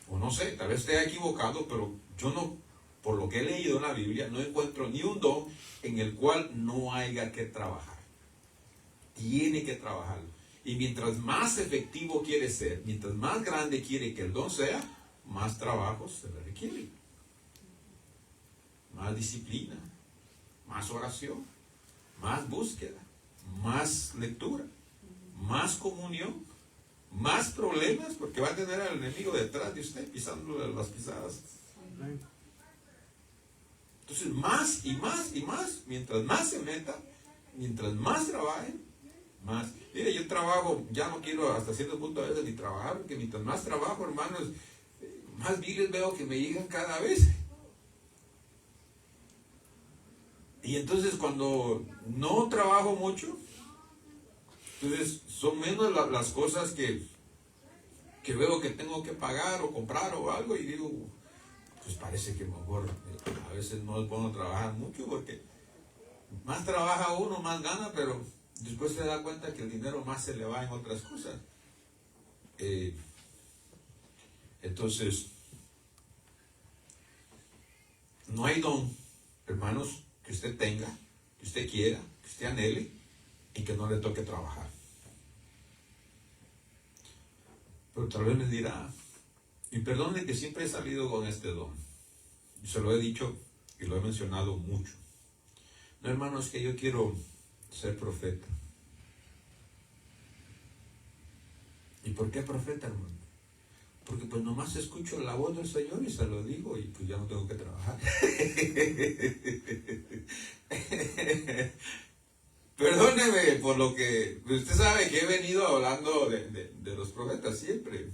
O no sé, tal vez esté equivocado, pero yo no, por lo que he leído en la Biblia, no encuentro ni un don en el cual no haya que trabajar. Tiene que trabajarlo. Y mientras más efectivo quiere ser, mientras más grande quiere que el don sea, más trabajo se le requiere. Más disciplina, más oración, más búsqueda, más lectura, más comunión, más problemas, porque va a tener al enemigo detrás de usted pisándole las pisadas. Entonces, más y más y más, mientras más se meta, mientras más trabaje, más. Mire, yo trabajo, ya no quiero hasta cierto punto a veces ni trabajar, porque mientras más trabajo, hermanos, más biles veo que me llegan cada vez. Y entonces cuando no trabajo mucho, entonces son menos las cosas que veo que tengo que pagar o comprar o algo, y digo, pues parece que mejor a veces no es bueno trabajar mucho, porque más trabaja uno, más gana, pero después se da cuenta que el dinero más se le va en otras cosas. Entonces, no hay don, hermanos, que usted tenga, que usted quiera, que usted anhele y que no le toque trabajar. Pero tal vez me dirá, y perdone que siempre he salido con este don, y se lo he dicho y lo he mencionado mucho. No, hermano, es que yo quiero ser profeta. ¿Y por qué profeta, hermano? Porque pues nomás escucho la voz del Señor y se lo digo, y pues ya no tengo que trabajar. Perdóneme por lo que usted sabe que he venido hablando de los profetas siempre.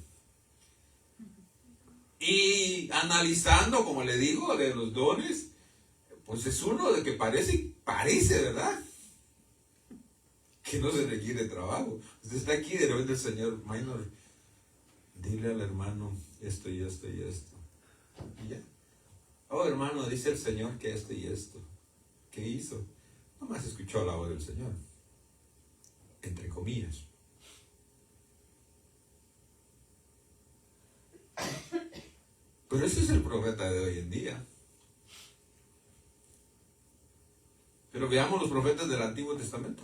Y analizando, como le digo, de los dones, pues es uno de que parece, ¿verdad? Que no se requiere trabajo. Usted está aquí, de repente el Señor, Minor, dile al hermano esto y esto y esto. Y ya. Oh, hermano, dice el Señor que esto y esto. ¿Qué hizo? Nomás escuchó la voz del Señor. Entre comillas. Pero ese es el profeta de hoy en día. Pero veamos los profetas del Antiguo Testamento.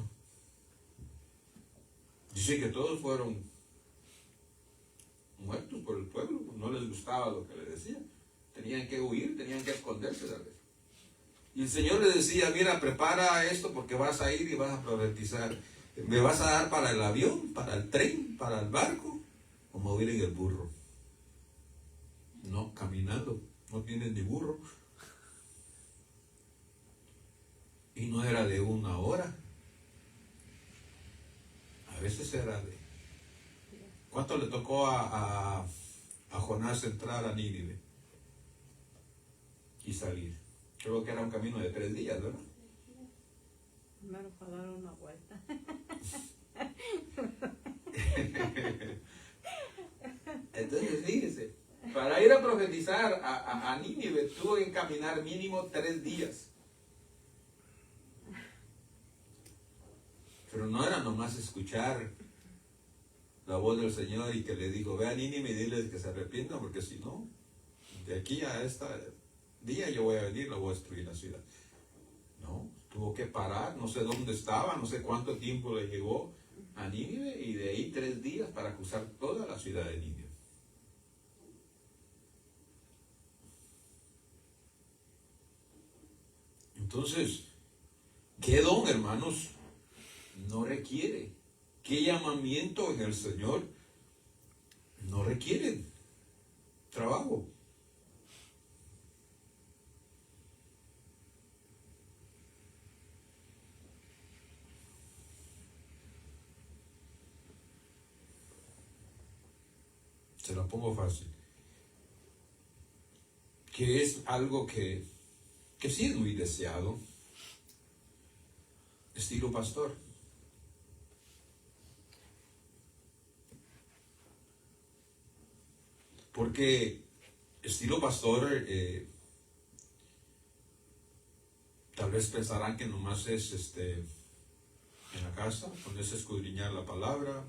Dice que todos fueron muertos por el pueblo, no les gustaba lo que le decía. Tenían que huir, tenían que esconderse tal vez. Y el Señor le decía, mira, prepara esto porque vas a ir y vas a profetizar. Me vas a dar para el avión, para el tren, para el barco, o mover en el burro. No, caminando, no tienes ni burro. Y no era de 1 hora. A veces era de... ¿Cuánto le tocó a Jonás entrar a Nínive y salir? Creo que era un camino de 3 días, ¿verdad? Primero para dar una vuelta. Entonces, fíjese, para ir a profetizar a Nínive tuvo que caminar mínimo 3 días. Pero no era nomás escuchar la voz del Señor y que le dijo, ve a Nínive y diles que se arrepientan, porque si no, de aquí a este día yo voy a venir y lo voy a destruir la ciudad. No, tuvo que parar, no sé dónde estaba, no sé cuánto tiempo le llevó a Nínive, y de ahí 3 días para cruzar toda la ciudad de Nínive. Entonces, ¿qué don, hermanos, no requiere? ¿Qué llamamiento en el Señor no requiere trabajo? Se la pongo fácil. Que es algo que sí es muy deseado. Estilo pastor. Porque estilo pastor, tal vez pensarán que nomás es en la casa, ponerse a escudriñar la palabra,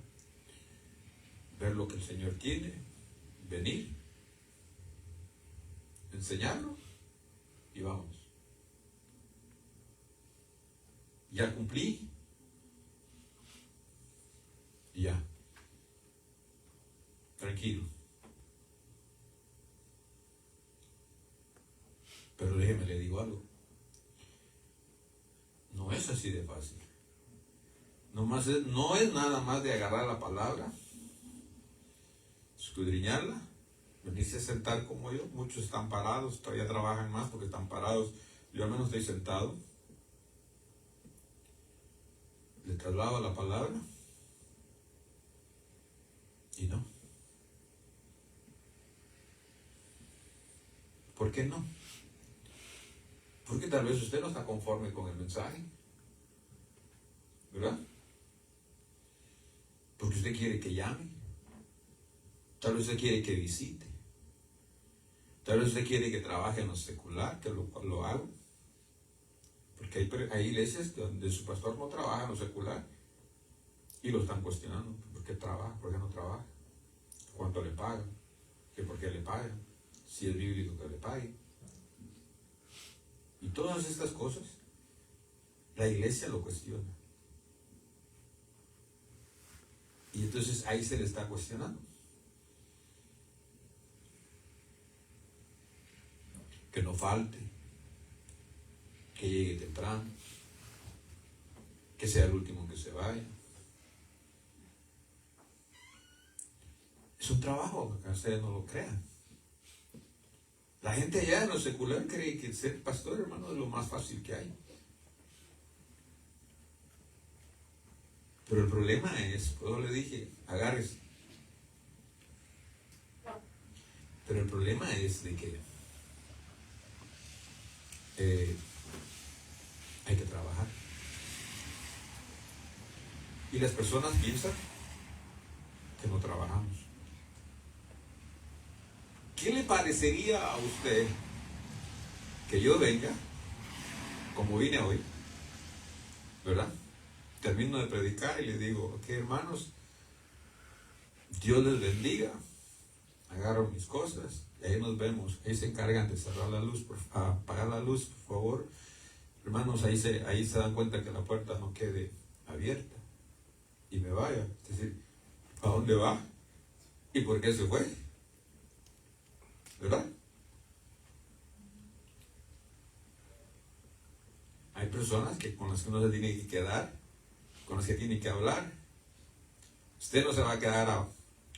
ver lo que el Señor tiene, venir, enseñarlo y vamos. Ya cumplí y ya. Tranquilo. Pero déjeme le digo algo. No es así de fácil. No es nada más de agarrar la palabra, escudriñarla, venirse a sentar como yo. Muchos están parados, todavía trabajan más porque están parados. Yo al menos estoy sentado. Le traslado la palabra y no. ¿Por qué no? Porque tal vez usted no está conforme con el mensaje, ¿verdad? Porque usted quiere que llame, tal vez usted quiere que visite, tal vez usted quiere que trabaje en lo secular, que lo haga. Porque hay iglesias donde su pastor no trabaja en lo secular y lo están cuestionando. ¿Por qué trabaja? ¿Por qué no trabaja? ¿Cuánto le pagan? ¿Por qué le pagan? Si es bíblico que le pague. Y todas estas cosas, la iglesia lo cuestiona. Y entonces ahí se le está cuestionando. Que no falte, que llegue temprano, que sea el último que se vaya. Es un trabajo, aunque ustedes no lo crean. La gente allá en lo secular cree que ser pastor, hermano, es lo más fácil que hay. Pero el problema es, pues yo le dije, agárrese. Pero el problema es de que hay que trabajar. Y las personas piensan que no trabajamos. ¿Qué le parecería a usted que yo venga, como vine hoy, ¿verdad? Termino de predicar y le digo, ok, hermanos, Dios les bendiga, agarro mis cosas y ahí nos vemos. Ahí se encargan de cerrar la luz, apagar la luz, por favor. Hermanos, ahí se dan cuenta que la puerta no quede abierta y me vaya. Es decir, ¿a dónde va? ¿Y por qué se fue? ¿Verdad? Hay personas con las que uno se tiene que quedar, con las que tiene que hablar. Usted no se va a quedar a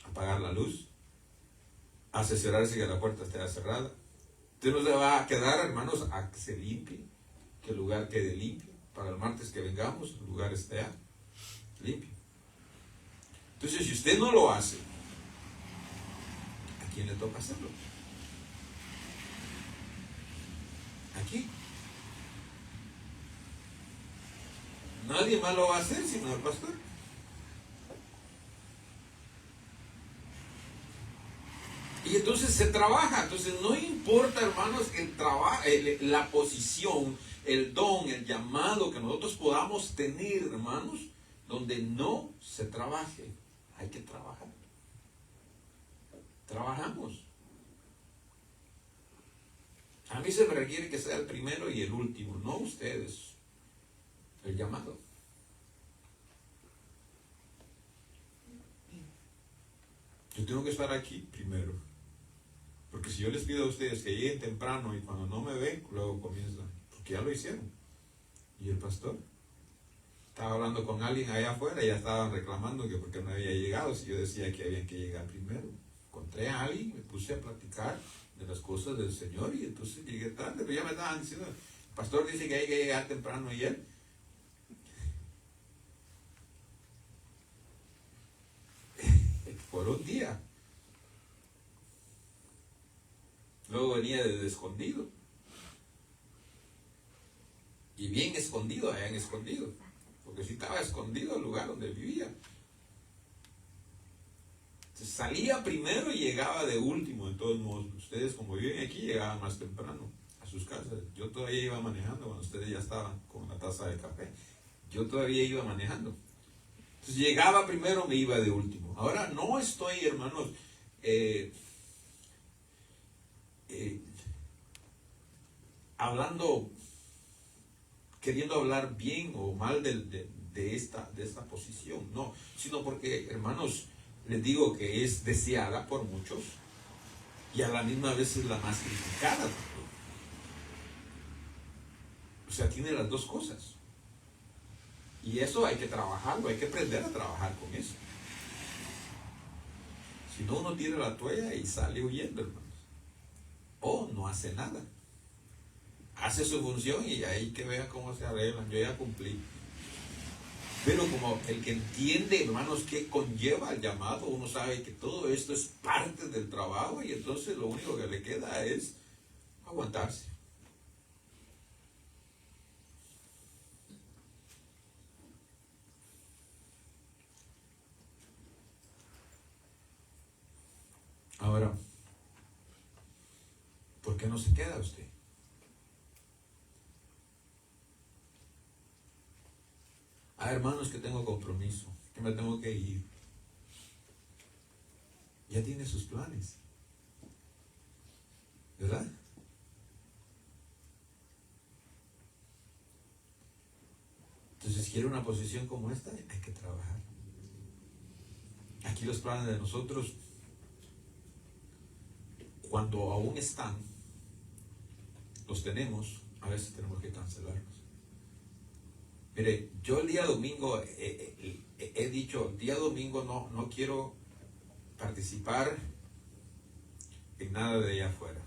apagar la luz, a asesorarse que la puerta esté cerrada. Usted no se va a quedar, hermanos, a que se limpie, que el lugar quede limpio. Para el martes que vengamos, el lugar esté limpio. Entonces, si usted no lo hace, ¿a quién le toca hacerlo? Aquí. Nadie más lo va a hacer sino el pastor. Y entonces se trabaja. Entonces no importa, hermanos, el trabajo, la posición, el don, el llamado que nosotros podamos tener, hermanos, donde no se trabaje. Hay que trabajar. Trabajamos. A mí se me requiere que sea el primero y el último, no ustedes. el llamado. Yo tengo que estar aquí primero. Porque si yo les pido a ustedes que lleguen temprano y cuando no me ven, luego comienzan. Porque ya lo hicieron. Y el pastor estaba hablando con alguien allá afuera y ya estaban reclamando que porque no había llegado. Si yo decía que había que llegar primero. Encontré a alguien, me puse a platicar de las cosas del Señor y entonces llegué tarde. Pero ya me estaban diciendo, el pastor dice que hay que llegar temprano y él. Por un día. Luego venía desde escondido. Y bien escondido, hayan escondido. Porque si estaba escondido el lugar donde vivía. Entonces, salía primero y llegaba de último, de todos modos. Ustedes, como viven aquí, llegaban más temprano a sus casas. Yo todavía iba manejando cuando ustedes ya estaban con la taza de café. Yo todavía iba manejando. Entonces llegaba primero, me iba de último. Ahora no estoy, hermanos, queriendo hablar bien o mal de esta posición, no, sino porque, hermanos, les digo que es deseada por muchos y a la misma vez es la más criticada. O sea, tiene las dos cosas. Y eso hay que trabajarlo, hay que aprender a trabajar con eso. Si no, uno tira la toalla y sale huyendo, hermanos. O no hace nada. Hace su función y ahí que vea cómo se arreglan. Yo ya cumplí. Pero como el que entiende, hermanos, qué conlleva el llamado, uno sabe que todo esto es parte del trabajo y entonces lo único que le queda es aguantarse. Ahora, ¿por qué no se queda usted? Hay hermanos que tengo compromiso, que me tengo que ir. Ya tiene sus planes, ¿verdad? Entonces, quiere una posición como esta, hay que trabajar. Aquí los planes de nosotros, cuando aún están, los tenemos, a veces tenemos que cancelarlos. Mire, yo el día domingo he dicho, el día domingo no quiero participar en nada de allá afuera.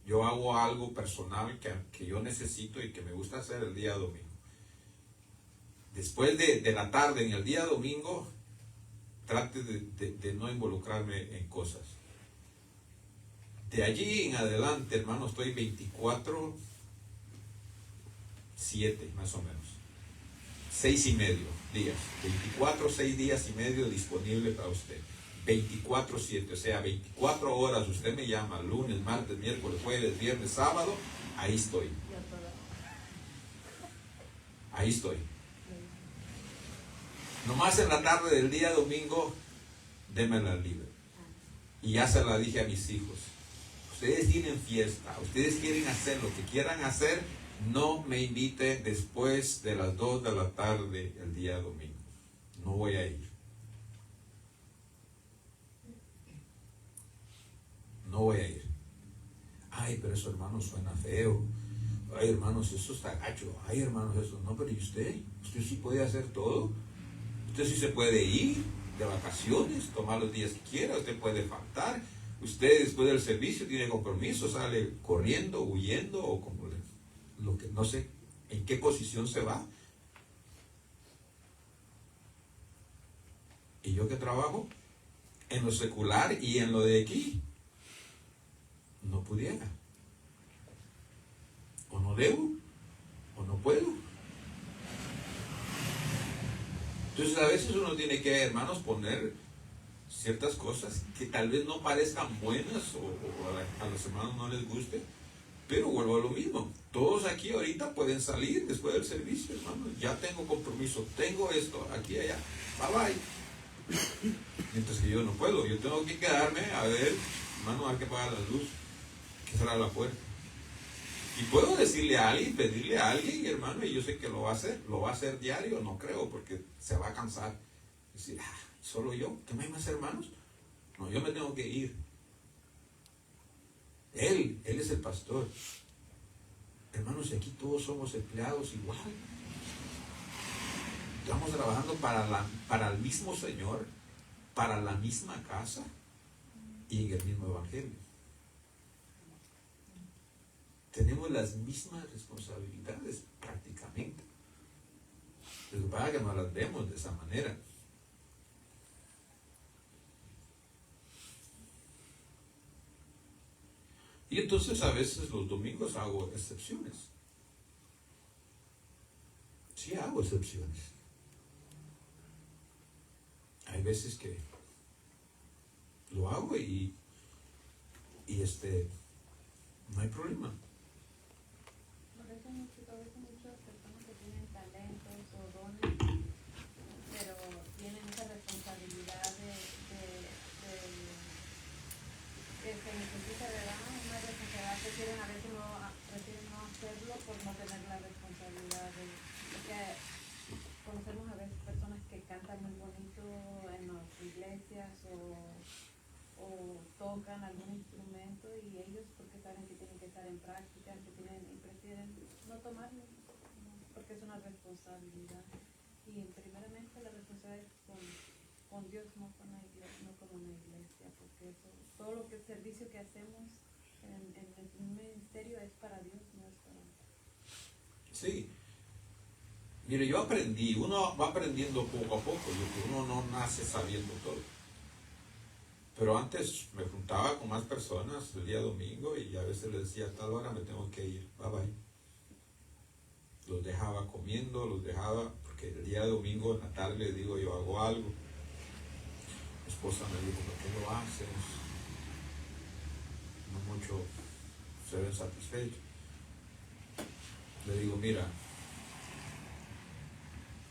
Yo hago algo personal que yo necesito y que me gusta hacer el día domingo. Después de la tarde en el día domingo, trate de no involucrarme en cosas. De allí en adelante, hermano, estoy 24/7 más o menos. 6.5 días. 6 días y medio disponible para usted. 24/7, o sea, 24 horas. Usted me llama lunes, martes, miércoles, jueves, viernes, sábado. Ahí estoy. Ahí estoy. Nomás en la tarde del día domingo, démela libre. Y ya se la dije a mis hijos. Ustedes tienen fiesta, ustedes quieren hacer lo que quieran hacer, no me invite después de las 2 de la tarde el día domingo. No voy a ir. No voy a ir. Ay, pero eso, hermanos, suena feo. Ay, hermanos, eso está gacho. Ay, hermanos, eso. No, pero ¿y usted? Usted sí puede hacer todo. Usted sí se puede ir de vacaciones, tomar los días que quiera. Usted puede faltar. Usted después del servicio tiene compromiso, sale corriendo, huyendo o como lo que no sé en qué posición se va. Y yo que trabajo en lo secular y en lo de aquí, no pudiera. O no debo, o no puedo. Entonces a veces uno tiene que, hermanos, poner ciertas cosas que tal vez no parezcan buenas o a los hermanos no les guste, pero vuelvo a lo mismo. Todos aquí ahorita pueden salir después del servicio, hermanos. Ya tengo compromiso, tengo esto, aquí, allá. Bye bye. Mientras que yo no puedo, yo tengo que quedarme a ver, hermano, hay que apagar la luz, que cerrar la puerta. Y puedo decirle a alguien, pedirle a alguien, hermano, y yo sé que lo va a hacer diario, no creo, porque se va a cansar. Decir, solo yo, ¿qué más hay más hermanos? No, yo me tengo que ir. Él es el pastor. Hermanos, y aquí todos somos empleados igual. Estamos trabajando para el mismo Señor, para la misma casa y en el mismo evangelio. Tenemos las mismas responsabilidades prácticamente. Lo que pasa es que no las vemos de esa manera. Y entonces a veces los domingos hago excepciones. Sí hago excepciones. Hay veces que lo hago y no hay problema. Por eso a veces muchas personas que tienen talentos o dones, pero tienen esa responsabilidad de que se necesita, ¿verdad? Una responsabilidad, prefieren a veces prefieren no hacerlo por no tener la responsabilidad porque conocemos a veces personas que cantan muy bonito en las iglesias o tocan algún instrumento y ellos porque saben que tienen que estar en práctica, y prefieren no tomarlo, porque es una responsabilidad. Y primeramente la responsabilidad es con Dios, no con la iglesia, no con una iglesia, porque todo lo que el servicio que hacemos en el ministerio es para Dios, no es para nosotros. Sí. Mire, yo aprendí, uno va aprendiendo poco a poco, uno no nace sabiendo todo. Pero antes me juntaba con más personas el día domingo y a veces les decía, a tal hora me tengo que ir, bye bye. Los dejaba comiendo, porque el día domingo en la tarde les digo, yo hago algo. Mi esposa me dijo, ¿por qué lo haces? No mucho se ven satisfechos. Le digo, mira,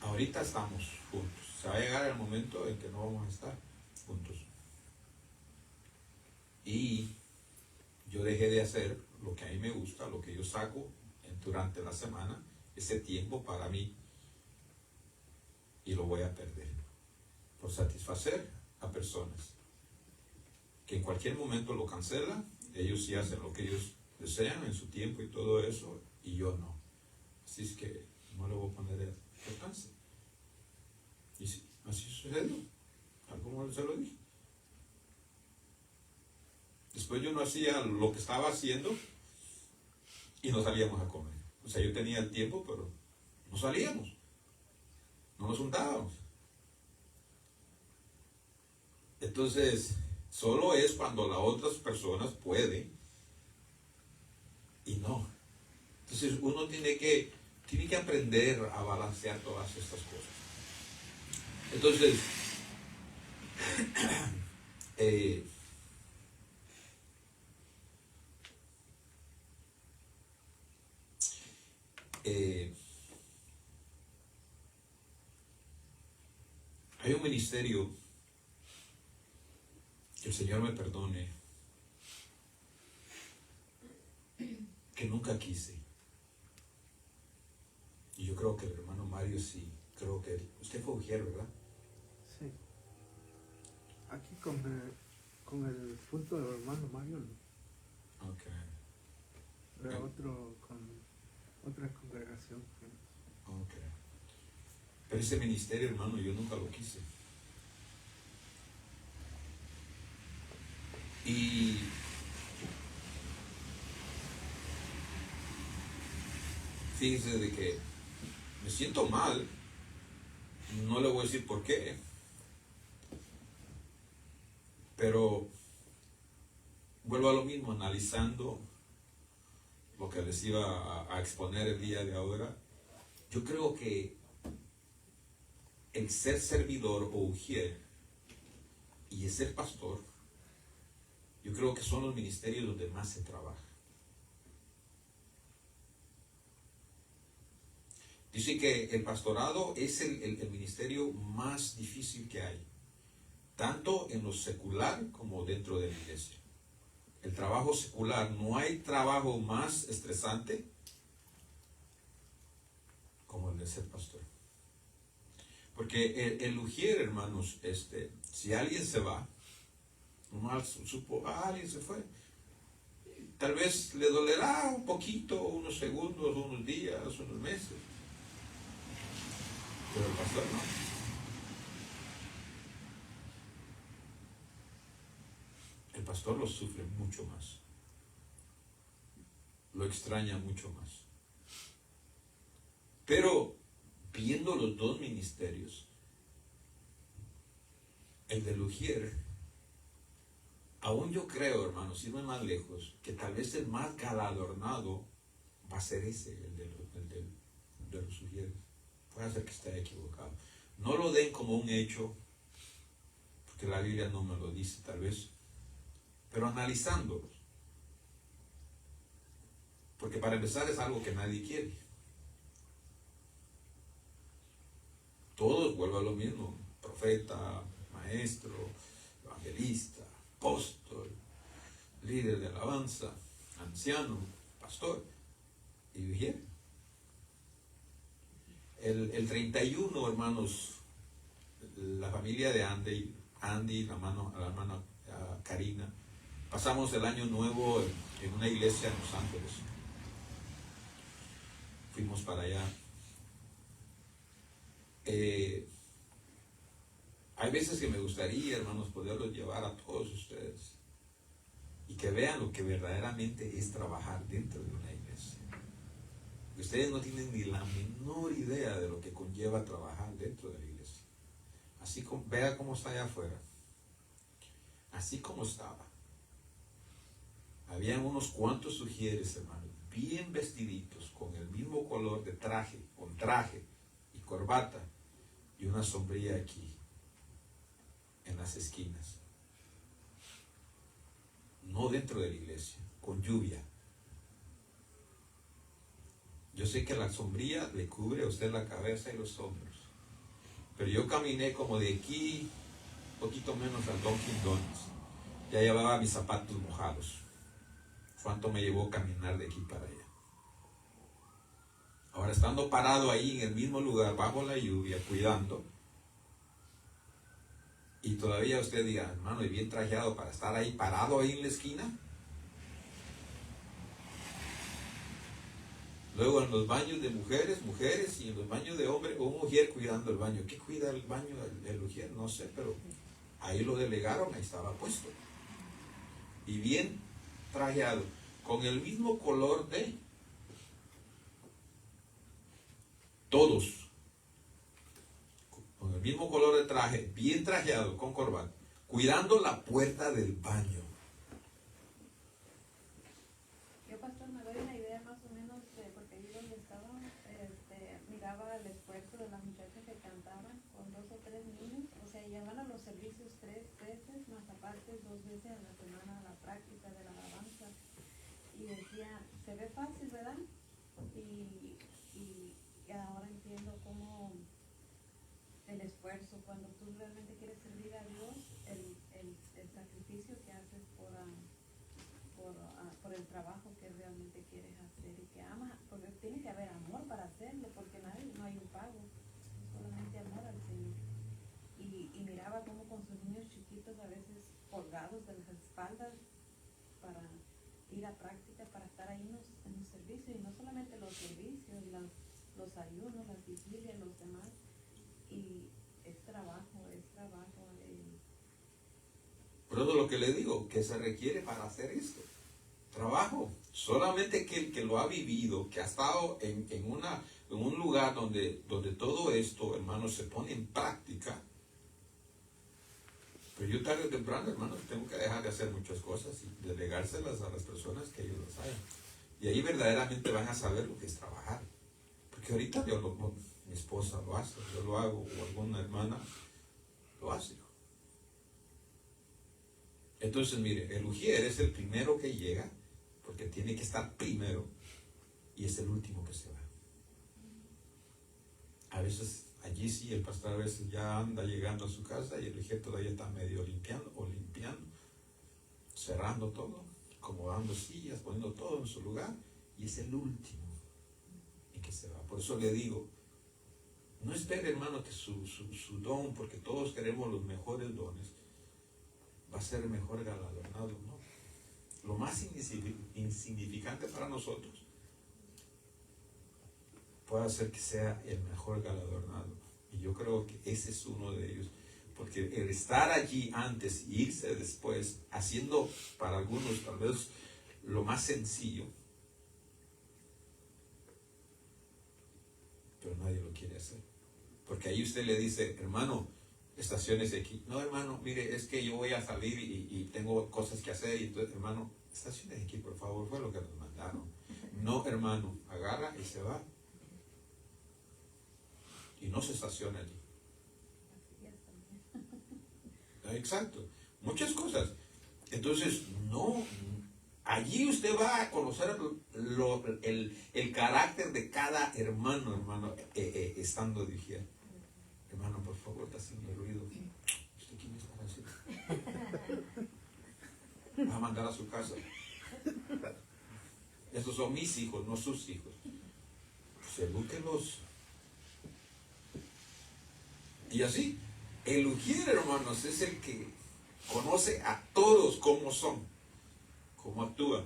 ahorita estamos juntos. Se va a llegar el momento en que no vamos a estar juntos. Y yo dejé de hacer lo que a mí me gusta, lo que yo saco durante la semana, ese tiempo para mí, y lo voy a perder por satisfacer a personas que en cualquier momento lo cancelan. Ellos sí hacen lo que ellos desean en su tiempo y todo eso, y yo no. Así es que no le voy a poner importancia. Y sí, así sucedió, tal como se lo dije. Después yo no hacía lo que estaba haciendo y no salíamos a comer. O sea, yo tenía el tiempo, pero no salíamos. No nos juntábamos. Entonces, solo es cuando las otras personas pueden y no. Entonces, uno tiene que aprender a balancear todas estas cosas. Entonces, hay un ministerio, que el Señor me perdone, que nunca quise. Y yo creo que el hermano Mario sí, creo que usted fue ujier, ¿verdad? Sí. Aquí con el punto del hermano Mario, ¿no? Ok. Pero otro con otra congregación. Ok. Pero ese ministerio, hermano, yo nunca lo quise. Y fíjense de que me siento mal, no le voy a decir por qué, pero vuelvo a lo mismo, analizando lo que les iba a exponer el día de ahora. Yo creo que el ser servidor o ujier y el ser pastor, yo creo que son los ministerios donde más se trabaja. Dice que el pastorado es el ministerio más difícil que hay, tanto en lo secular como dentro de la iglesia. el trabajo secular, no hay trabajo más estresante como el de ser pastor. Porque el ujier, hermanos, si alguien se va, nomás supo, alguien se fue, tal vez le dolerá un poquito, unos segundos, unos días, unos meses. Pero el pastor no. El pastor lo sufre mucho más. Lo extraña mucho más. Pero viendo los dos ministerios, el de ujier, aún yo creo, hermanos, irme más lejos, que tal vez el más galardonado va a ser ese, el de los ujieres. Puede ser que esté equivocado. No lo den como un hecho, porque la Biblia no me lo dice tal vez, pero analizándolos. Porque para empezar es algo que nadie quiere. Todos, vuelvo a lo mismo, profeta, maestro, evangelista, apóstol, líder de alabanza, anciano, pastor y ujier. El 31, hermanos, la familia de Andy, la hermana Karina, pasamos el año nuevo en una iglesia en Los Ángeles. Fuimos para allá. Hay veces que me gustaría, hermanos, poderlos llevar a todos ustedes y que vean lo que verdaderamente es trabajar dentro de una iglesia. Ustedes no tienen ni la menor idea de lo que conlleva trabajar dentro de la iglesia. Así como, vea cómo está allá afuera. Así como estaba. Habían unos cuantos ujieres, hermanos, bien vestiditos, con el mismo color de traje, con traje y corbata, y una sombrilla aquí, en las esquinas. No dentro de la iglesia, con lluvia. Yo sé que la sombrilla le cubre a usted la cabeza y los hombros, pero yo caminé como de aquí, un poquito menos al Dunkin' Donuts. Ya llevaba mis zapatos mojados. ¿Cuánto me llevó caminar de aquí para allá? Ahora, estando parado ahí en el mismo lugar, bajo la lluvia, cuidando, y todavía usted diga, hermano, y bien trajeado para estar ahí, parado ahí en la esquina. Luego en los baños de mujeres, y en los baños de hombres, un ujier cuidando el baño. ¿Qué cuida el baño el ujier? No sé, pero ahí lo delegaron, ahí estaba puesto. Y bien trajeado, con el mismo color de todos. Con el mismo color de traje, bien trajeado, con corbata, cuidando la puerta del baño. Yo, pastor, me doy una idea más o menos, porque ahí donde estaba, miraba el esfuerzo de las muchachas que cantaban con 2 o 3 niños. O sea, llevan a los servicios 3 veces, más aparte 2 veces a la semana a la práctica de la alabanza. Y decía, se ve fácil, ¿verdad? Y ahora entiendo cómo el esfuerzo, cuando tú realmente quieres servir a Dios, el sacrificio que haces por el trabajo que realmente quieres hacer y que amas, porque tiene que haber amor para hacerlo, porque no hay un pago, solamente amor al Señor. Y miraba cómo con sus niños chiquitos a veces colgados de las espaldas para ir a práctica, para estar ahí en los servicios, y no solamente los servicios, los ayunos, las vigilias, los demás. Y es trabajo. Por eso lo que le digo, que se requiere para hacer esto. Trabajo. Solamente que el que lo ha vivido, que ha estado en un lugar donde todo esto, hermanos, se pone en práctica. Pero yo tarde o temprano, hermanos, tengo que dejar de hacer muchas cosas y delegárselas a las personas que ellos las hagan. Y ahí verdaderamente van a saber lo que es trabajar. Porque ahorita mi esposa lo hace, yo lo hago, o alguna hermana lo hace. Entonces, mire, el ujier es el primero que llega, porque tiene que estar primero, y es el último que se va. A veces, allí sí, el pastor a veces ya anda llegando a su casa y el ujier todavía está medio limpiando, cerrando todo, acomodando sillas, poniendo todo en su lugar, y es el último en que se va. Por eso le digo, no espere, hermano, que su don, porque todos queremos los mejores dones, va a ser mejor galardonado, ¿no? Lo más insignificante para nosotros puede hacer que sea el mejor galardonado. Y yo creo que ese es uno de ellos. Porque el estar allí antes y irse después, haciendo para algunos tal vez lo más sencillo, pero nadie lo quiere hacer. Porque ahí usted le dice, hermano, estaciones aquí. No, hermano, mire, es que yo voy a salir y tengo cosas que hacer. Y entonces, hermano, estaciones aquí, por favor, fue lo que nos mandaron. No, hermano, agarra y se va. Y no se estaciona allí. Exacto, muchas cosas. Entonces, no, allí usted va a conocer el carácter de cada hermano, estando de higiene. Hermano, por favor, está haciendo ruido. ¿Usted quién está haciendo? Va a mandar a su casa. Esos son mis hijos, no sus hijos. Pues edúquelos. Y así, el ujier, hermanos, es el que conoce a todos cómo son, cómo actúan,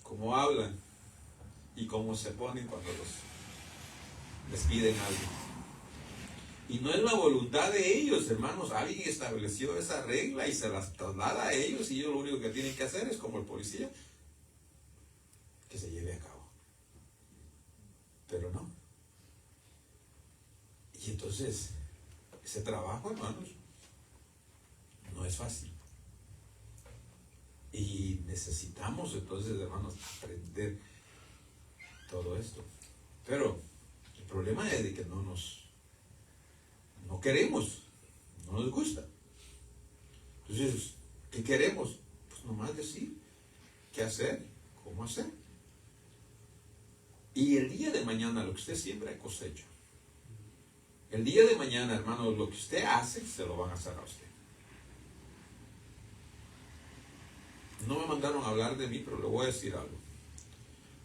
cómo hablan y cómo se ponen cuando les piden algo. Y no es la voluntad de ellos, hermanos. Alguien estableció esa regla y se las traslada a ellos, y ellos lo único que tienen que hacer es, como el policía, que se lleve a cabo. Pero no. Y entonces, ese trabajo, hermanos, no es fácil. Y necesitamos entonces, hermanos, aprender todo esto. Pero el problema es de que no queremos, no nos gusta. Entonces, ¿qué queremos? Pues nomás decir qué hacer, cómo hacer. Y el día de mañana, lo que usted siembra cosecha. El día de mañana, hermanos, lo que usted hace, se lo van a hacer a usted. No me mandaron a hablar de mí, pero le voy a decir algo.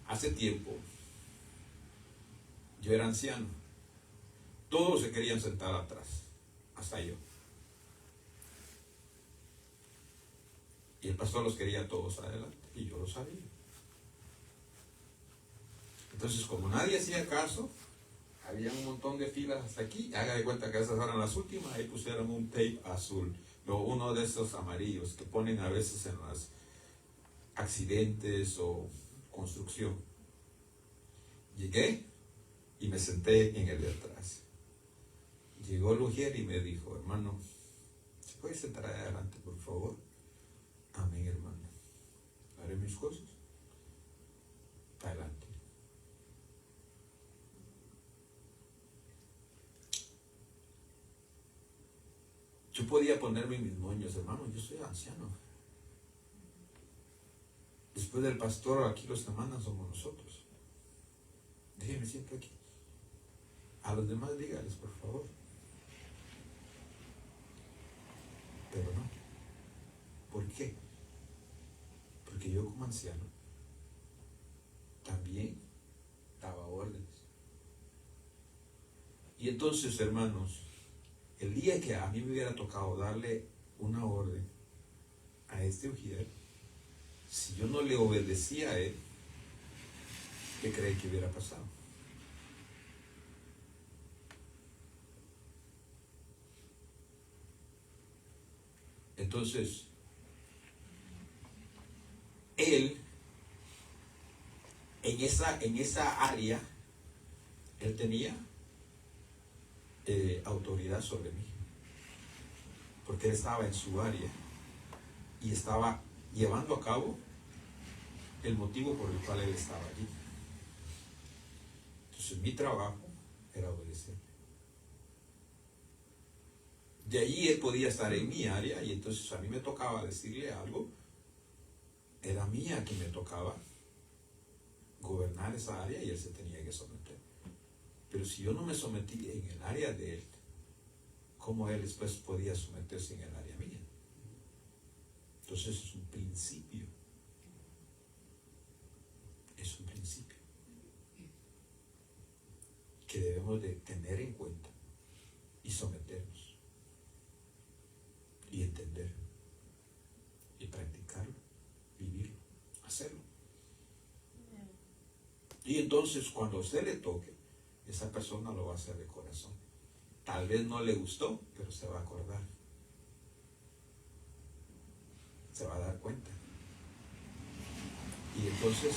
Hace tiempo, yo era anciano. Todos se querían sentar atrás, hasta yo. Y el pastor los quería a todos adelante, y yo lo sabía. Entonces, como nadie hacía caso, había un montón de filas hasta aquí. Haga de cuenta que esas eran las últimas. Ahí pusieron un tape azul, o uno de esos amarillos que ponen a veces en los accidentes o construcción. Llegué y me senté en el de atrás. Llegó el ujier y me dijo, hermano, ¿se puede sentar ahí adelante, por favor? Amén, hermano. Haré mis cosas. Para adelante. Yo podía ponerme mis moños, hermano, yo soy anciano. Después del pastor, aquí los que mandan somos nosotros. Déjeme siempre aquí. A los demás dígales, por favor. Pero no. ¿Por qué? Porque yo como anciano también daba órdenes. Y entonces, hermanos, el día que a mí me hubiera tocado darle una orden a este ujier, si yo no le obedecía a él, ¿qué cree que hubiera pasado? Entonces, él, en esa área, él tenía autoridad sobre mí, porque él estaba en su área y estaba llevando a cabo el motivo por el cual él estaba allí. Entonces mi trabajo era obedecer. De allí él podía estar en mi área, y entonces a mí me tocaba decirle algo. Era mía que me tocaba gobernar esa área, y él se tenía que someter. Pero si yo no me sometí en el área de él, ¿cómo él después podía someterse en el área mía? Entonces es un principio debemos de tener en cuenta y someternos y entender y practicarlo, vivirlo, hacerlo. Y entonces cuando a usted le toque, esa persona lo va a hacer de corazón. Tal vez no le gustó, pero se va a acordar. Se va a dar cuenta. Y entonces,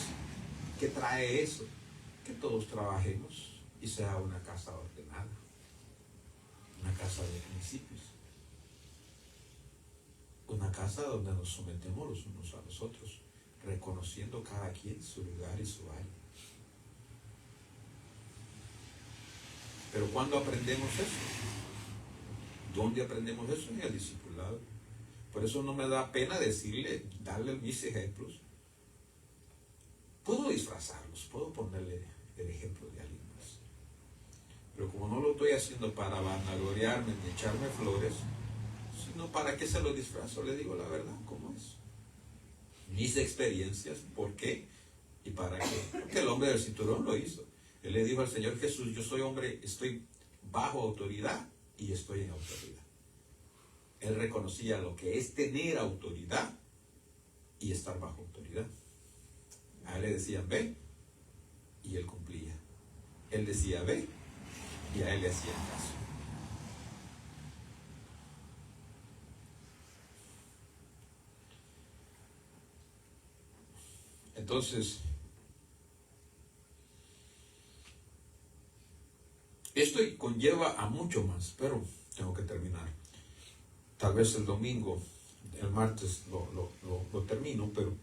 ¿qué trae eso? Que todos trabajemos y sea una casa ordenada, una casa de principios, una casa donde nos sometemos los unos a los otros, reconociendo cada quien su lugar y su área. Pero ¿cuándo aprendemos eso? ¿Dónde aprendemos eso? En el discipulado. Por eso no me da pena darle mis ejemplos. Puedo disfrazarlos, puedo ponerle el ejemplo de alguien más. Pero como no lo estoy haciendo para vanagloriarme ni echarme flores, sino para que se lo disfrazo, le digo la verdad, ¿cómo es? Mis experiencias, ¿por qué? ¿Y para qué? Porque el hombre del cinturón lo hizo. Él le dijo al Señor Jesús, yo soy hombre, estoy bajo autoridad y estoy en autoridad. Él reconocía lo que es tener autoridad y estar bajo autoridad. A él le decían, ve, y él cumplía. Él decía, ve, y a él le hacían caso. Entonces, esto conlleva a mucho más, pero tengo que terminar. Tal vez el domingo, el martes lo termino, pero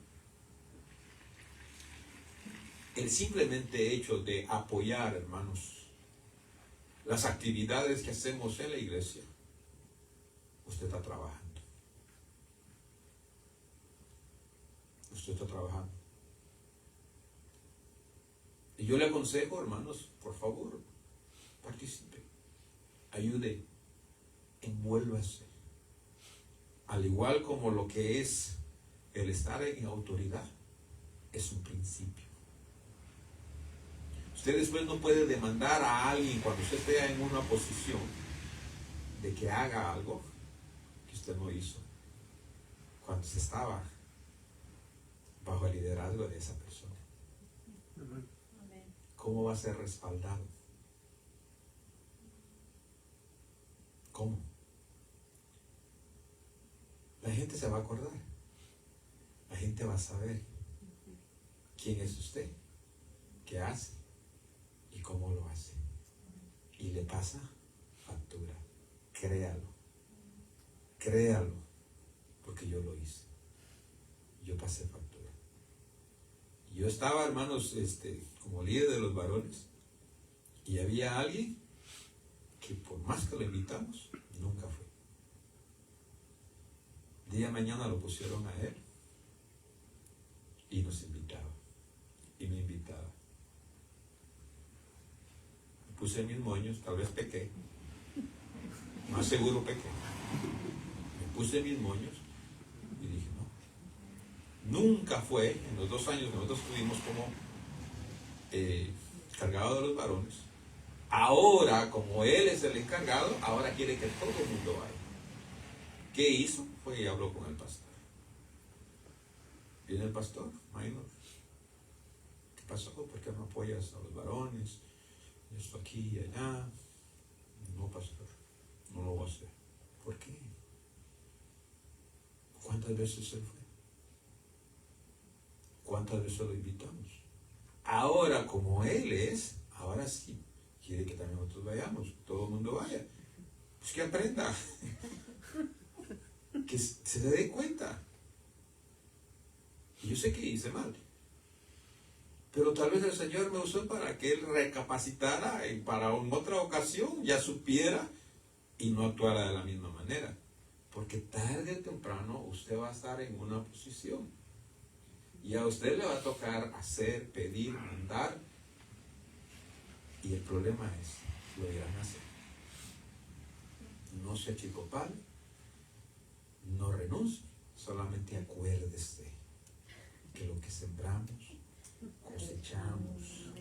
el simplemente hecho de apoyar, hermanos, las actividades que hacemos en la iglesia, usted está trabajando. Usted está trabajando. Y yo le aconsejo, hermanos, por favor, participe, ayude, envuélvase. Al igual como lo que es el estar en autoridad, es un principio. Usted después no puede demandar a alguien cuando usted esté en una posición de que haga algo que usted no hizo cuando se estaba bajo el liderazgo de esa persona. ¿Cómo va a ser respaldado? ¿Cómo? La gente se va a acordar. La gente va a saber quién es usted, qué hace y cómo lo hace. Y le pasa factura. Créalo. Créalo. Porque yo lo hice. Yo pasé factura. Yo estaba, hermanos, como líder de los varones. Y había alguien que por más que lo invitamos, nunca fue. Día mañana lo pusieron a él. Y nos invitaba. Y me invitaba. Me puse mis moños, tal vez pequé. Más seguro pequé. Me puse mis moños y dije, no. Nunca fue, en los 2 años que nosotros estuvimos como encargado de los varones. Ahora, como él es el encargado, ahora quiere que todo el mundo vaya. ¿Qué hizo? Fue y habló con el pastor. Viene el pastor, minor. ¿Qué pasó? ¿Por qué no apoyas a los varones? Esto aquí y allá. No, pastor, no lo voy a hacer. ¿Por qué? ¿Cuántas veces él fue? ¿Cuántas veces lo invitamos? Ahora, como él es, ahora sí quiere que también nosotros vayamos, todo el mundo vaya. Pues que aprenda, que se dé cuenta. Y yo sé que hice mal, pero tal vez el Señor me usó para que él recapacitara y para en otra ocasión ya supiera y no actuara de la misma manera. Porque tarde o temprano usted va a estar en una posición y a usted le va a tocar hacer, pedir, mandar, y el problema es, lo irán a hacer. No se achicopale, no renuncie, solamente acuérdese que lo que sembramos, cosechamos.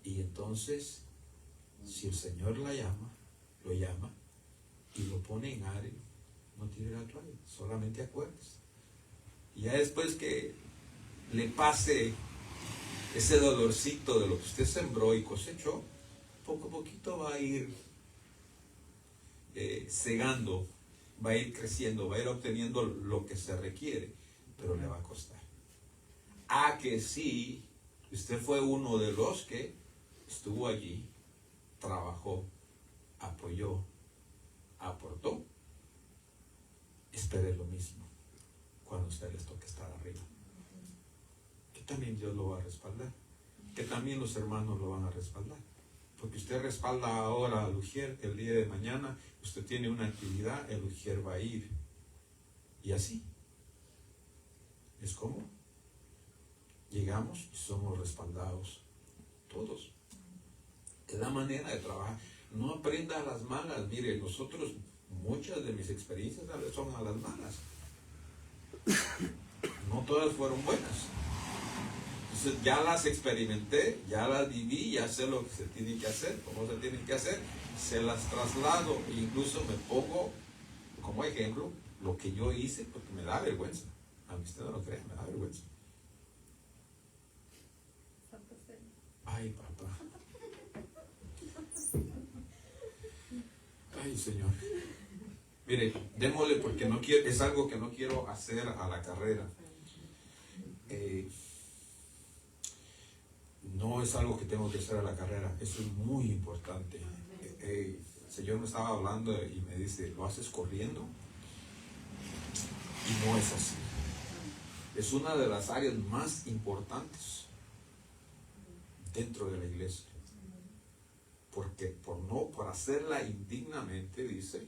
Y entonces si el Señor lo llama y lo pone en área, no tire la toalla, solamente acuérdese. Y ya después que le pase ese dolorcito de lo que usted sembró y cosechó, poco a poquito va a ir segando, va a ir creciendo, va a ir obteniendo lo que se requiere, pero le va a costar. Que sí, usted fue uno de los que estuvo allí, trabajó, apoyó, aportó, espere lo mismo cuando a usted les toque estar arriba. Que también Dios lo va a respaldar, que también los hermanos lo van a respaldar. Porque usted respalda ahora al Ujier, el día de mañana usted tiene una actividad, el Ujier va a ir. Y así. Es como llegamos y somos respaldados todos. Es la manera de trabajar. No aprenda a las malas. Mire, nosotros, muchas de mis experiencias son a las malas. No todas fueron buenas. Entonces ya las experimenté, ya las viví, ya sé lo que se tiene que hacer, cómo se tienen que hacer, se las traslado, e incluso me pongo como ejemplo lo que yo hice porque me da vergüenza. A mí usted no lo cree, me da vergüenza. Ay, papá. Ay, Señor. Mire, démosle porque no quiero, es algo que no quiero hacer a la carrera. No es algo que tengo que hacer a la carrera. Eso es muy importante. El Señor me estaba hablando y me dice, ¿lo haces corriendo? Y no es así. Es una de las áreas más importantes dentro de la iglesia. Porque por hacerla indignamente, dice,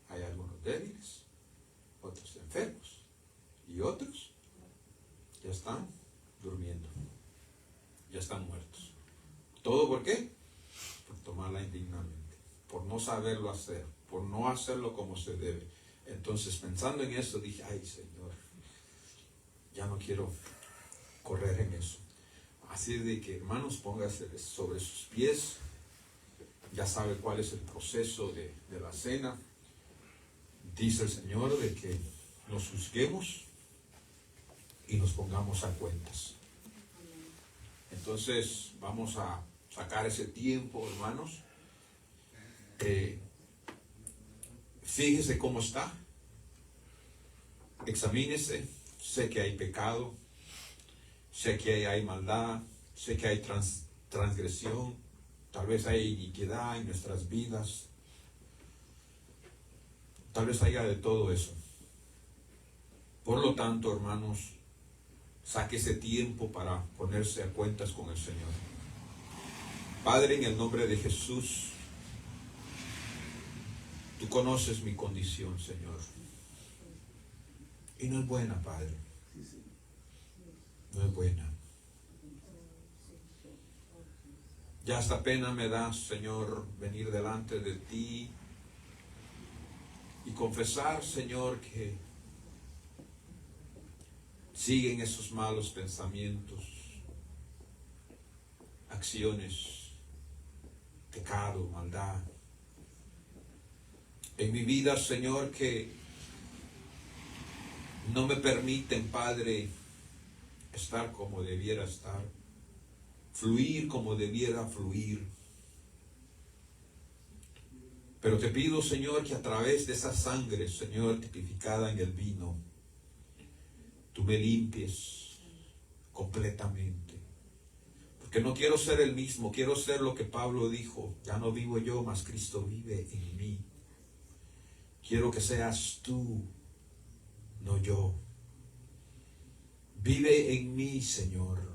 hay algunos débiles, otros enfermos y otros ya están durmiendo, ya están muertos. ¿Todo por qué? Por tomarla indignamente, por no saberlo hacer, por no hacerlo como se debe. Entonces, pensando en eso, dije, ay, Señor, ya no quiero correr en eso. Así de que, hermanos, póngase sobre sus pies. Ya sabe cuál es el proceso de la cena. Dice el Señor de que nos juzguemos y nos pongamos a cuentas. Entonces vamos a sacar ese tiempo, hermanos. Fíjese cómo está. Examínese. Sé que hay pecado. Sé que hay maldad. Sé que hay transgresión. Tal vez hay iniquidad en nuestras vidas. Tal vez haya de todo eso. Por lo tanto, hermanos, saque ese tiempo para ponerse a cuentas con el Señor. Padre, en el nombre de Jesús, tú conoces mi condición, Señor. Y no es buena, Padre. No es buena. Ya hasta pena me da, Señor, venir delante de ti y confesar, Señor, que siguen esos malos pensamientos, acciones, pecado, maldad. En mi vida, Señor, que no me permiten, Padre, estar como debiera estar, fluir como debiera fluir. Pero te pido, Señor, que a través de esa sangre, Señor, tipificada en el vino, tú me limpies completamente. Porque no quiero ser el mismo, quiero ser lo que Pablo dijo, ya no vivo yo, mas Cristo vive en mí. Quiero que seas tú, no yo. Vive en mí, Señor.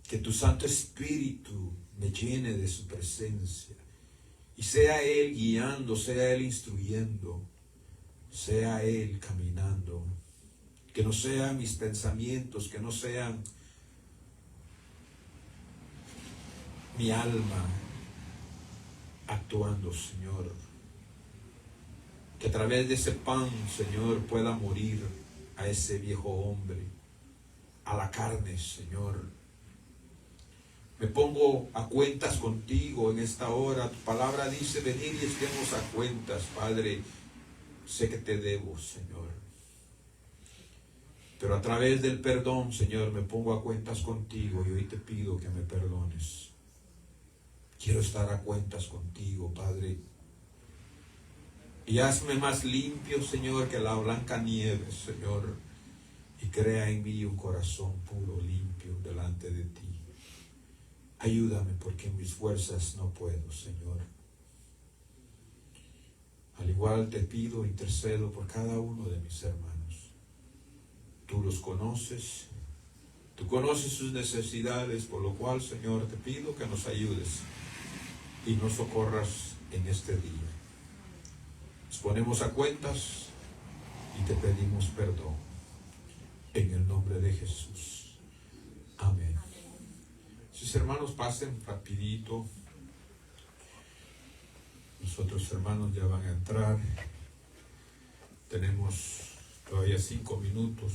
Que tu Santo Espíritu me llene de su presencia. Y sea Él guiando, sea Él instruyendo, sea Él caminando. Que no sean mis pensamientos, que no sean mi alma actuando, Señor. Que a través de ese pan, Señor, pueda morir a ese viejo hombre, a la carne, Señor. Me pongo a cuentas contigo en esta hora. Tu palabra dice, venid y estemos a cuentas, Padre. Sé que te debo, Señor. Pero a través del perdón, Señor, me pongo a cuentas contigo y hoy te pido que me perdones. Quiero estar a cuentas contigo, Padre. Y hazme más limpio, Señor, que la blanca nieve, Señor. Y crea en mí un corazón puro, limpio, delante de ti. Ayúdame porque en mis fuerzas no puedo, Señor. Al igual te pido, intercedo por cada uno de mis hermanos. Tú los conoces, tú conoces sus necesidades, por lo cual, Señor, te pido que nos ayudes y nos socorras en este día. Nos ponemos a cuentas y te pedimos perdón. En el nombre de Jesús. Amén. Sus hermanos pasen rapidito. Los otros hermanos ya van a entrar. Tenemos todavía 5 minutos.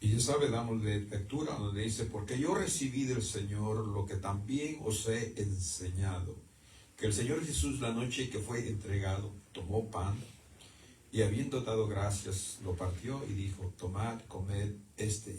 Y ya sabe, damos lectura donde dice, porque yo recibí del Señor lo que también os he enseñado, que el Señor Jesús la noche que fue entregado, tomó pan, y habiendo dado gracias, lo partió y dijo, tomad, comed, este